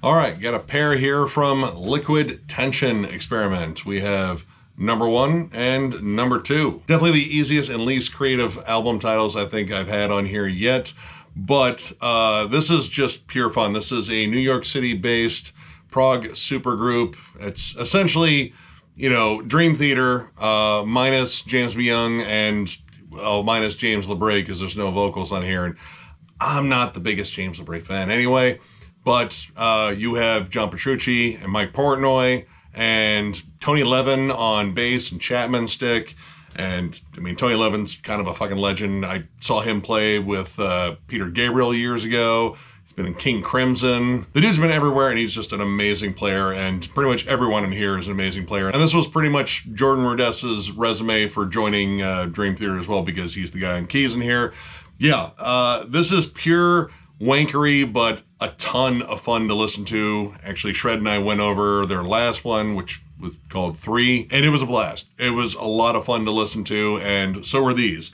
All right, got a pair here from Liquid Tension Experiment. We have number 1 and number 2. Definitely the easiest and least creative album titles I think I've had on here yet. But this is just pure fun. This is a New York City-based prog supergroup. It's essentially, you know, Dream Theater minus James B. Young and minus James LeBray because there's no vocals on here. And I'm not the biggest James LeBray fan anyway. But you have John Petrucci and Mike Portnoy and Tony Levin on bass and Chapman stick. And I mean, Tony Levin's kind of a fucking legend. I saw him play with Peter Gabriel years ago. He's been in King Crimson. The dude's been everywhere and he's just an amazing player. And pretty much everyone in here is an amazing player. And this was pretty much Jordan Rudess's resume for joining Dream Theater as well because he's the guy on keys in here. Yeah, this is pure wankery, but a ton of fun to listen to. Actually, Shred and I went over their last one, which was called 3, and it was a blast. It was a lot of fun to listen to, and so were these.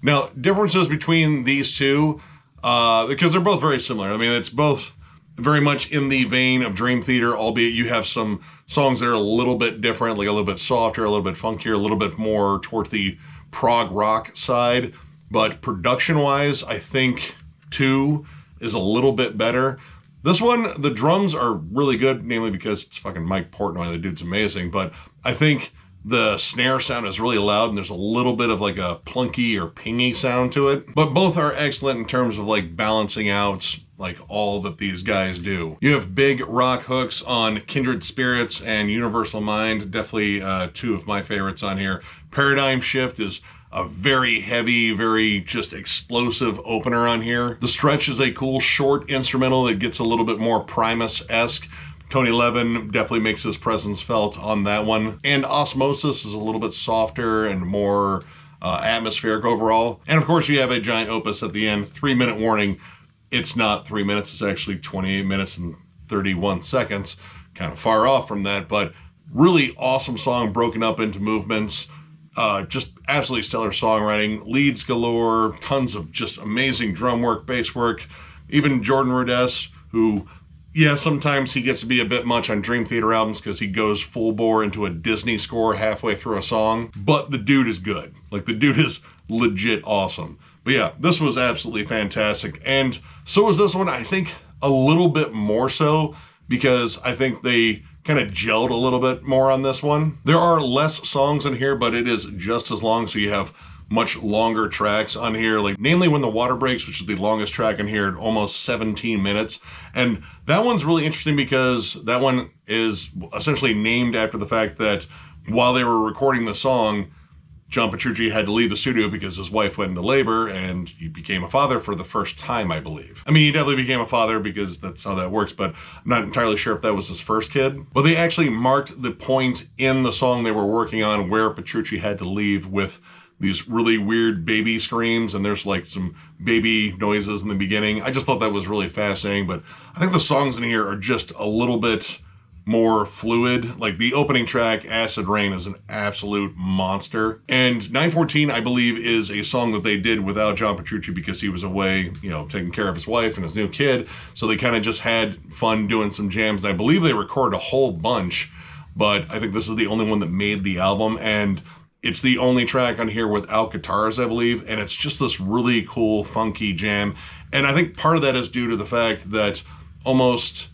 Now, differences between these two, because they're both very similar. I mean, it's both very much in the vein of Dream Theater, albeit you have some songs that are a little bit different, like a little bit softer, a little bit funkier, a little bit more towards the prog rock side. But production-wise, I think 2 is a little bit better. This one, the drums are really good, namely because it's fucking Mike Portnoy. The dude's amazing. But I think the snare sound is really loud and there's a little bit of like a plunky or pingy sound to it. But both are excellent in terms of like balancing out like all that these guys do. You have big rock hooks on Kindred Spirits and Universal Mind. Definitely 2 of my favorites on here. Paradigm Shift is a very heavy, very just explosive opener on here. The Stretch is a cool short instrumental that gets a little bit more Primus-esque. Tony Levin definitely makes his presence felt on that one. And Osmosis is a little bit softer and more atmospheric overall. And of course you have a giant opus at the end, 3-minute warning. It's not 3 minutes, it's actually 28 minutes and 31 seconds. Kind of far off from that, but really awesome song broken up into movements. Just absolutely stellar songwriting, leads galore, tons of just amazing drum work, bass work. Even Jordan Rudess, who, yeah, sometimes he gets to be a bit much on Dream Theater albums because he goes full bore into a Disney score halfway through a song. But the dude is good. Like, the dude is legit awesome. But yeah, this was absolutely fantastic. And so was this one, I think, a little bit more so because I think they kind of gelled a little bit more on this one. There are less songs in here, but it is just as long, so you have much longer tracks on here, like namely When the Water Breaks, which is the longest track in here, almost 17 minutes. And that one's really interesting because that one is essentially named after the fact that while they were recording the song, John Petrucci had to leave the studio because his wife went into labor and he became a father for the first time, I believe. I mean, he definitely became a father because that's how that works, but I'm not entirely sure if that was his first kid. But they actually marked the point in the song they were working on where Petrucci had to leave with these really weird baby screams, and there's like some baby noises in the beginning. I just thought that was really fascinating, but I think the songs in here are just a little bit more fluid. Like the opening track, Acid Rain, is an absolute monster. And 914, I believe, is a song that they did without John Petrucci because he was away, you know, taking care of his wife and his new kid. So they kind of just had fun doing some jams. And I believe they recorded a whole bunch, but I think this is the only one that made the album. And it's the only track on here without guitars, I believe. And it's just this really cool, funky jam. And I think part of that is due to the fact that almost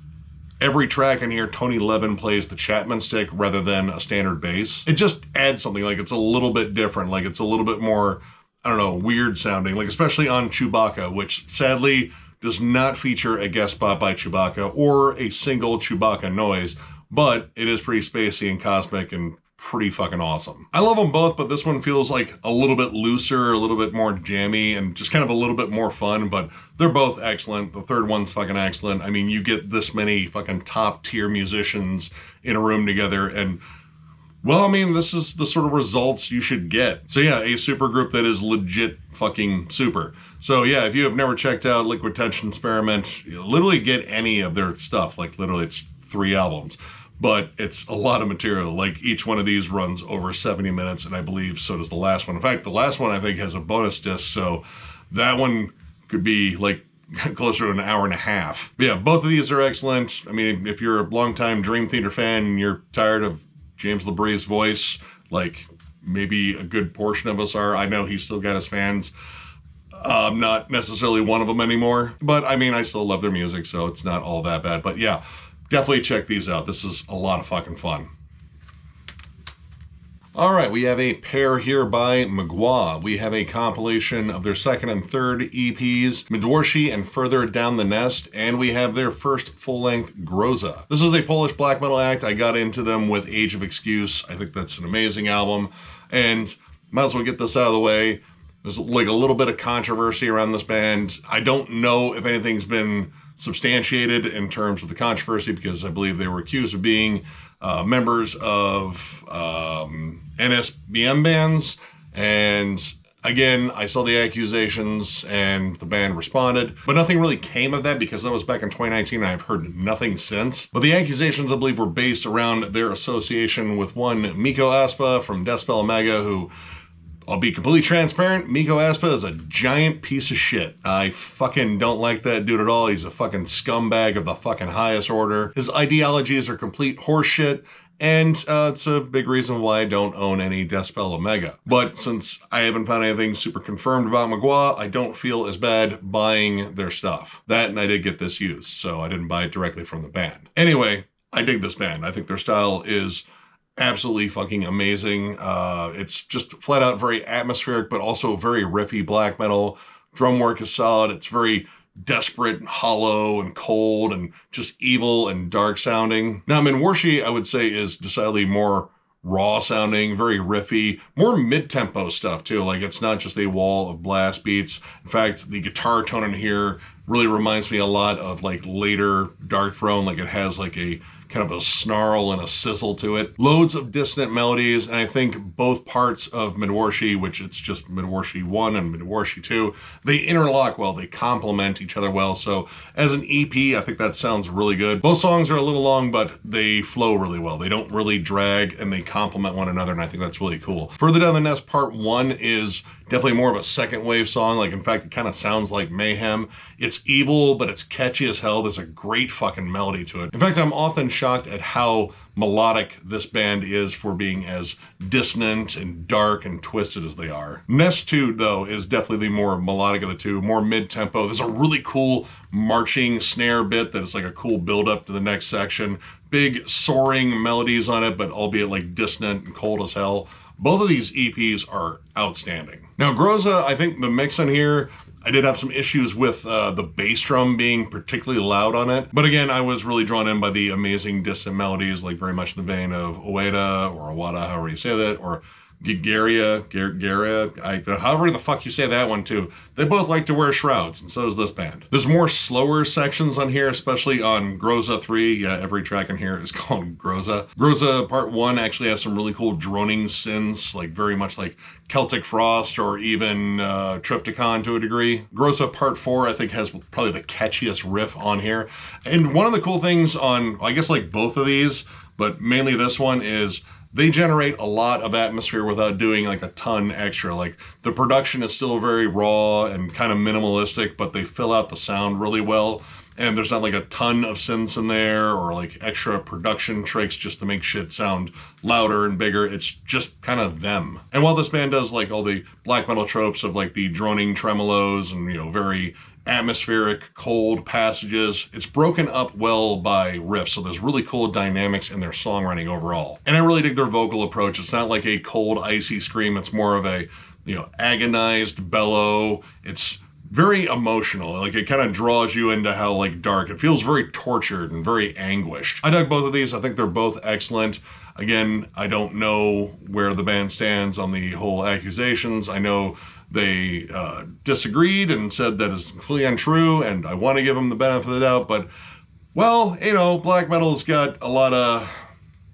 every track in here, Tony Levin plays the Chapman stick rather than a standard bass. It just adds something, like it's a little bit different, like it's a little bit more, I don't know, weird sounding, like especially on Chewbacca, which sadly does not feature a guest spot by Chewbacca or a single Chewbacca noise, but it is pretty spacey and cosmic and pretty fucking awesome. I love them both, but this one feels like a little bit looser, a little bit more jammy, and just kind of a little bit more fun, but they're both excellent. The third one's fucking excellent. I mean, you get this many fucking top tier musicians in a room together, and Well, I mean, this is the sort of results you should get. So yeah, a super group that is legit fucking super. So yeah, if you have never checked out Liquid Tension Experiment, literally get any of their stuff. Like literally it's 3 albums. But it's a lot of material. Like each one of these runs over 70 minutes, and I believe so does the last one. In fact, the last one I think has a bonus disc, so that one could be like closer to an hour and a half. But yeah, both of these are excellent. I mean, if you're a longtime Dream Theater fan and you're tired of James LaBrie's voice, like maybe a good portion of us are. I know he's still got his fans. I'm not necessarily one of them anymore, but I mean, I still love their music, so it's not all that bad. But yeah, definitely check these out. This is a lot of fucking fun. All right, we have a pair here by Mgła. We have a compilation of their second and third EPs, Mdlosci and Further Down the Nest, and we have their first full-length, Groza. This is a Polish black metal act. I got into them with Age of Excuse. I think that's an amazing album, and might as well get this out of the way. There's like a little bit of controversy around this band. I don't know if anything's been substantiated in terms of the controversy, because I believe they were accused of being members of NSBM bands, and again, I saw the accusations and the band responded, but nothing really came of that because that was back in 2019 and I've heard nothing since. But the accusations, I believe, were based around their association with one Mikko Aspa from Deathspell Omega, who, I'll be completely transparent, Mikko Aspa is a giant piece of shit. I fucking don't like that dude at all. He's a fucking scumbag of the fucking highest order. His ideologies are complete horseshit, and it's a big reason why I don't own any Deathspell Omega. But since I haven't found anything super confirmed about Mgła, I don't feel as bad buying their stuff. That, and I did get this used, so I didn't buy it directly from the band. Anyway, I dig this band. I think their style is absolutely fucking amazing. It's just flat out very atmospheric, but also very riffy black metal. Drum work is solid. It's very desperate, hollow, and cold, and just evil and dark sounding. Now, Mdlosci, I would say, is decidedly more raw sounding, very riffy, more mid-tempo stuff too. Like, it's not just a wall of blast beats. In fact, the guitar tone in here really reminds me a lot of like later Darkthrone. Like, it has like a kind of a snarl and a sizzle to it. Loads of dissonant melodies, and I think both parts of Mdlosci, which it's just Mdlosci 1 and Mdlosci 2, they interlock well, they complement each other well. So as an EP, I think that sounds really good. Both songs are a little long, but they flow really well. They don't really drag, and they complement one another, and I think that's really cool. Further Down the Nest Part 1 is definitely more of a second wave song. Like, in fact, it kind of sounds like Mayhem. It's evil, but it's catchy as hell. There's a great fucking melody to it. In fact, I'm often shocked at how melodic this band is for being as dissonant and dark and twisted as they are. Nest 2, though, is definitely the more melodic of the two, more mid-tempo. There's a really cool marching snare bit that is like a cool build-up to the next section. Big soaring melodies on it, but albeit like dissonant and cold as hell. Both of these EPs are outstanding. Now, Groza, I think the mix in here, I did have some issues with the bass drum being particularly loud on it. But again, I was really drawn in by the amazing dissonant melodies, like very much in the vein of Ueda or Awada, however you say that, or Gigaria, however the fuck you say that one too. They both like to wear shrouds, and so does this band. There's more slower sections on here, especially on Groza 3. Yeah, every track in here is called Groza. Groza Part 1 actually has some really cool droning synths, like very much like Celtic Frost or even Triptychon to a degree. Groza Part 4, I think, has probably the catchiest riff on here. And one of the cool things on, I guess, like both of these, but mainly this one, is they generate a lot of atmosphere without doing like a ton extra. Like, the production is still very raw and kind of minimalistic, but they fill out the sound really well. And there's not like a ton of synths in there or like extra production tricks just to make shit sound louder and bigger. It's just kind of them. And while this band does like all the black metal tropes of like the droning tremolos and, you know, very atmospheric, cold passages, it's broken up well by riffs, so there's really cool dynamics in their songwriting overall. And I really dig their vocal approach. It's not like a cold, icy scream. It's more of a, you know, agonized bellow. It's very emotional. Like, it kind of draws you into how like dark. It feels very tortured and very anguished. I dug both of these. I think they're both excellent. Again, I don't know where the band stands on the whole accusations. I know they disagreed and said that is completely untrue, and I want to give them the benefit of the doubt, but, well, you know, black metal's got a lot of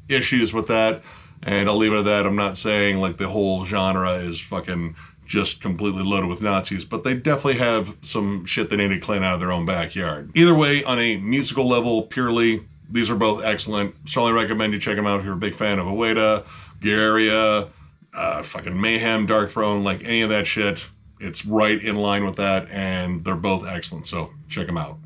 issues with that. And I'll leave it at that. I'm not saying like the whole genre is fucking just completely loaded with Nazis, but they definitely have some shit they need to clean out of their own backyard. Either way, on a musical level, purely, these are both excellent. Strongly recommend you check them out if you're a big fan of Aweda, Guerrilla, fucking Mayhem, Dark Throne, like any of that shit. It's right in line with that, and they're both excellent, so check them out.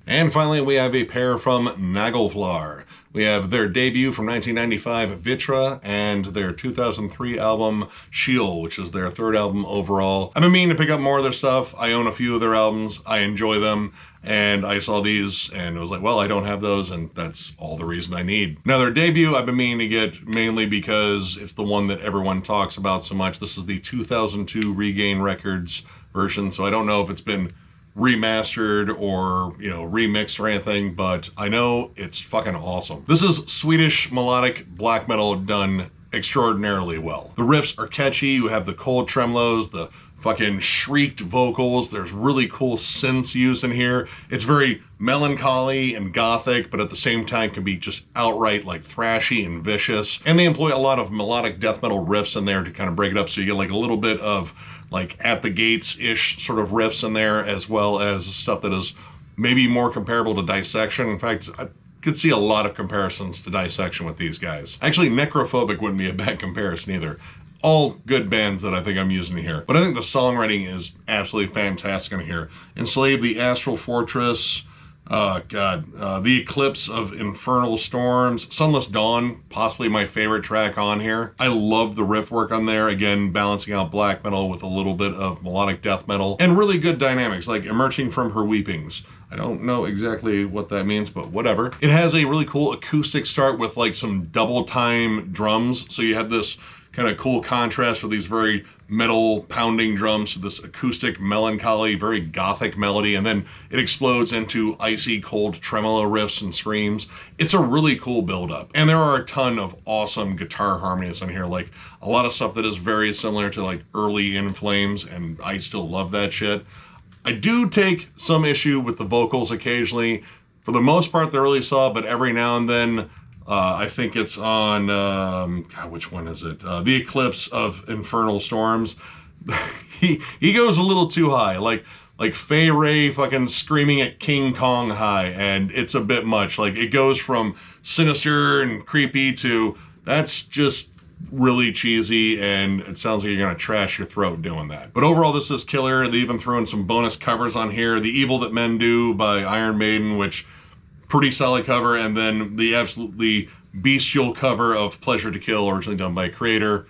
And finally, we have a pair from Naglfar. We have their debut from 1995, Vittra, and their 2003 album, Sheol, which is their third album overall. I've been meaning to pick up more of their stuff. I own a few of their albums. I enjoy them. And I saw these and it was like, well, I don't have those, and that's all the reason I need. Now, their debut, I've been meaning to get mainly because it's the one that everyone talks about so much. This is the 2002 Regain Records version, so I don't know if it's been remastered or, you know, remixed or anything, but I know it's fucking awesome. This is Swedish melodic black metal done extraordinarily well. The riffs are catchy. You have the cold tremolos, the fucking shrieked vocals. There's really cool synths used in here. It's very melancholy and gothic, but at the same time can be just outright like thrashy and vicious. And they employ a lot of melodic death metal riffs in there to kind of break it up, so you get like a little bit of like At the Gates-ish sort of riffs in there, as well as stuff that is maybe more comparable to Dissection. In fact, I could see a lot of comparisons to Dissection with these guys. Actually, Necrophobic wouldn't be a bad comparison either. All good bands that I think I'm using here. But I think the songwriting is absolutely fantastic in here. Enslaved, the Astral Fortress, the Eclipse of Infernal Storms, Sunless Dawn, possibly my favorite track on here. I love the riff work on there, again, balancing out black metal with a little bit of melodic death metal, and really good dynamics, like Emerging from Her Weepings. I don't know exactly what that means, but whatever. It has a really cool acoustic start with like some double time drums, so you have this kind of cool contrast with these very metal pounding drums to this acoustic, melancholy, very gothic melody, and then it explodes into icy cold tremolo riffs and screams. It's a really cool build-up. And there are a ton of awesome guitar harmonies in here, like a lot of stuff that is very similar to like early In Flames, and I still love that shit. I do take some issue with the vocals occasionally. For the most part, they're really solid, but every now and then, I think it's on, God, which one is it? The Eclipse of Infernal Storms. he goes a little too high, like Fay Ray fucking screaming at King Kong high, and it's a bit much. Like, it goes from sinister and creepy to that's just really cheesy, and it sounds like you're gonna trash your throat doing that. But overall, this is killer. They even threw in some bonus covers on here. The Evil That Men Do by Iron Maiden, which pretty solid cover, and then the absolutely bestial cover of Pleasure to Kill, originally done by Creator.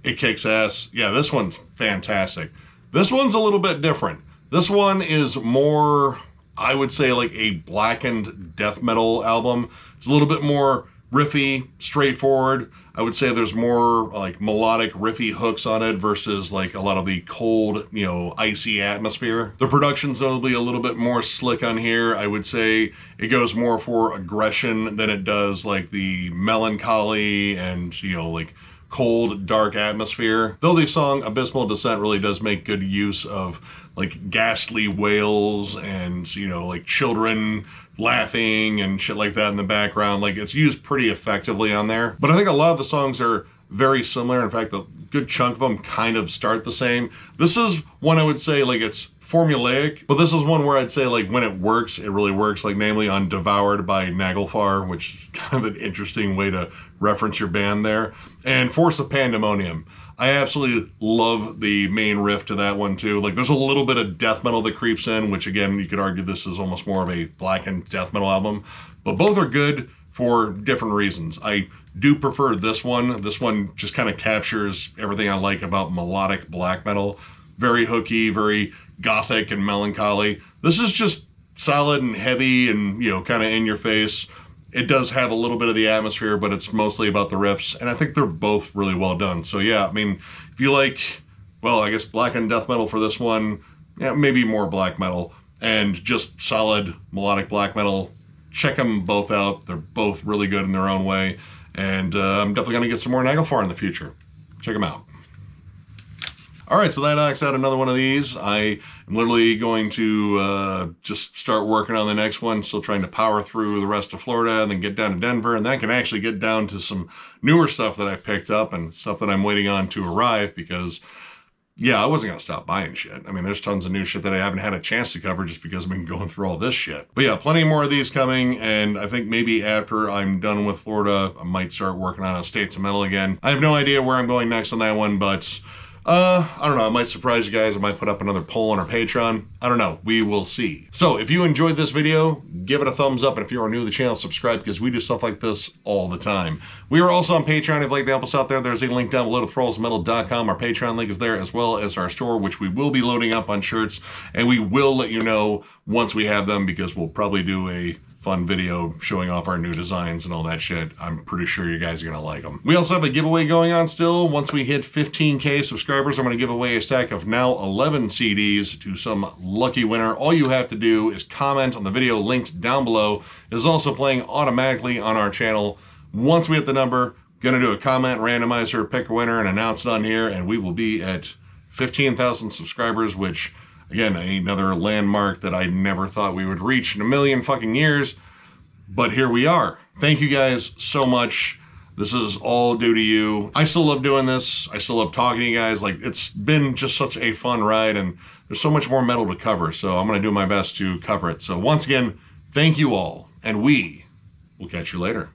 It kicks ass. Yeah, this one's fantastic. This one's a little bit different. This one is more, I would say, like a blackened death metal album. It's a little bit more riffy, straightforward. I would say there's more like melodic riffy hooks on it versus like a lot of the cold, you know, icy atmosphere. The production's notably a little bit more slick on here. I would say it goes more for aggression than it does like the melancholy and, you know, like cold, dark atmosphere. Though the song Abysmal Descent really does make good use of like ghastly wails and, you know, like children laughing and shit like that in the background. Like, it's used pretty effectively on there. But I think a lot of the songs are very similar. In fact, a good chunk of them kind of start the same. This is one I would say, like, it's formulaic, but this is one where I'd say, like, when it works, it really works, like, namely on Devoured by Naglfar, which is kind of an interesting way to reference your band there, and Force of Pandemonium. I absolutely love the main riff to that one too. Like, there's a little bit of death metal that creeps in, which again, you could argue this is almost more of a blackened death metal album, but both are good for different reasons. I do prefer this one. This one just kind of captures everything I like about melodic black metal. Very hooky, very gothic and melancholy. This is just solid and heavy and, you know, kind of in your face. It does have a little bit of the atmosphere, but it's mostly about the riffs, and I think they're both really well done. So yeah, I mean, if you like, well, I guess black and death metal for this one, yeah, maybe more black metal, and just solid melodic black metal, check them both out. They're both really good in their own way, and I'm definitely going to get some more Naglfar in the future. Check them out. All right, so that knocks out another one of these. I am literally going to just start working on the next one, still trying to power through the rest of Florida and then get down to Denver, and then I can actually get down to some newer stuff that I've picked up and stuff that I'm waiting on to arrive because, yeah, I wasn't going to stop buying shit. I mean, there's tons of new shit that I haven't had a chance to cover just because I've been going through all this shit. But yeah, plenty more of these coming, and I think maybe after I'm done with Florida, I might start working on Estates of Metal again. I have no idea where I'm going next on that one, but I don't know. I might surprise you guys. I might put up another poll on our Patreon. I don't know. We will see. So if you enjoyed this video, give it a thumbs up. And if you are new to the channel, subscribe because we do stuff like this all the time. We are also on Patreon. If you'd like to help us out there, there's a link down below to thrallsmetal.com. Our Patreon link is there as well as our store, which we will be loading up on shirts. And we will let you know once we have them because we'll probably do a fun video showing off our new designs and all that shit. I'm pretty sure you guys are going to like them. We also have a giveaway going on still. Once we hit 15K subscribers, I'm going to give away a stack of now 11 CDs to some lucky winner. All you have to do is comment on the video linked down below. It is also playing automatically on our channel. Once we hit the number, going to do a comment randomizer, pick a winner, and announce it on here, and we will be at 15,000 subscribers, which, again, another landmark that I never thought we would reach in a million fucking years, but here we are. Thank you guys so much. This is all due to you. I still love doing this. I still love talking to you guys. Like, it's been just such a fun ride, and there's so much more metal to cover, so I'm going to do my best to cover it. So once again, thank you all, and we will catch you later.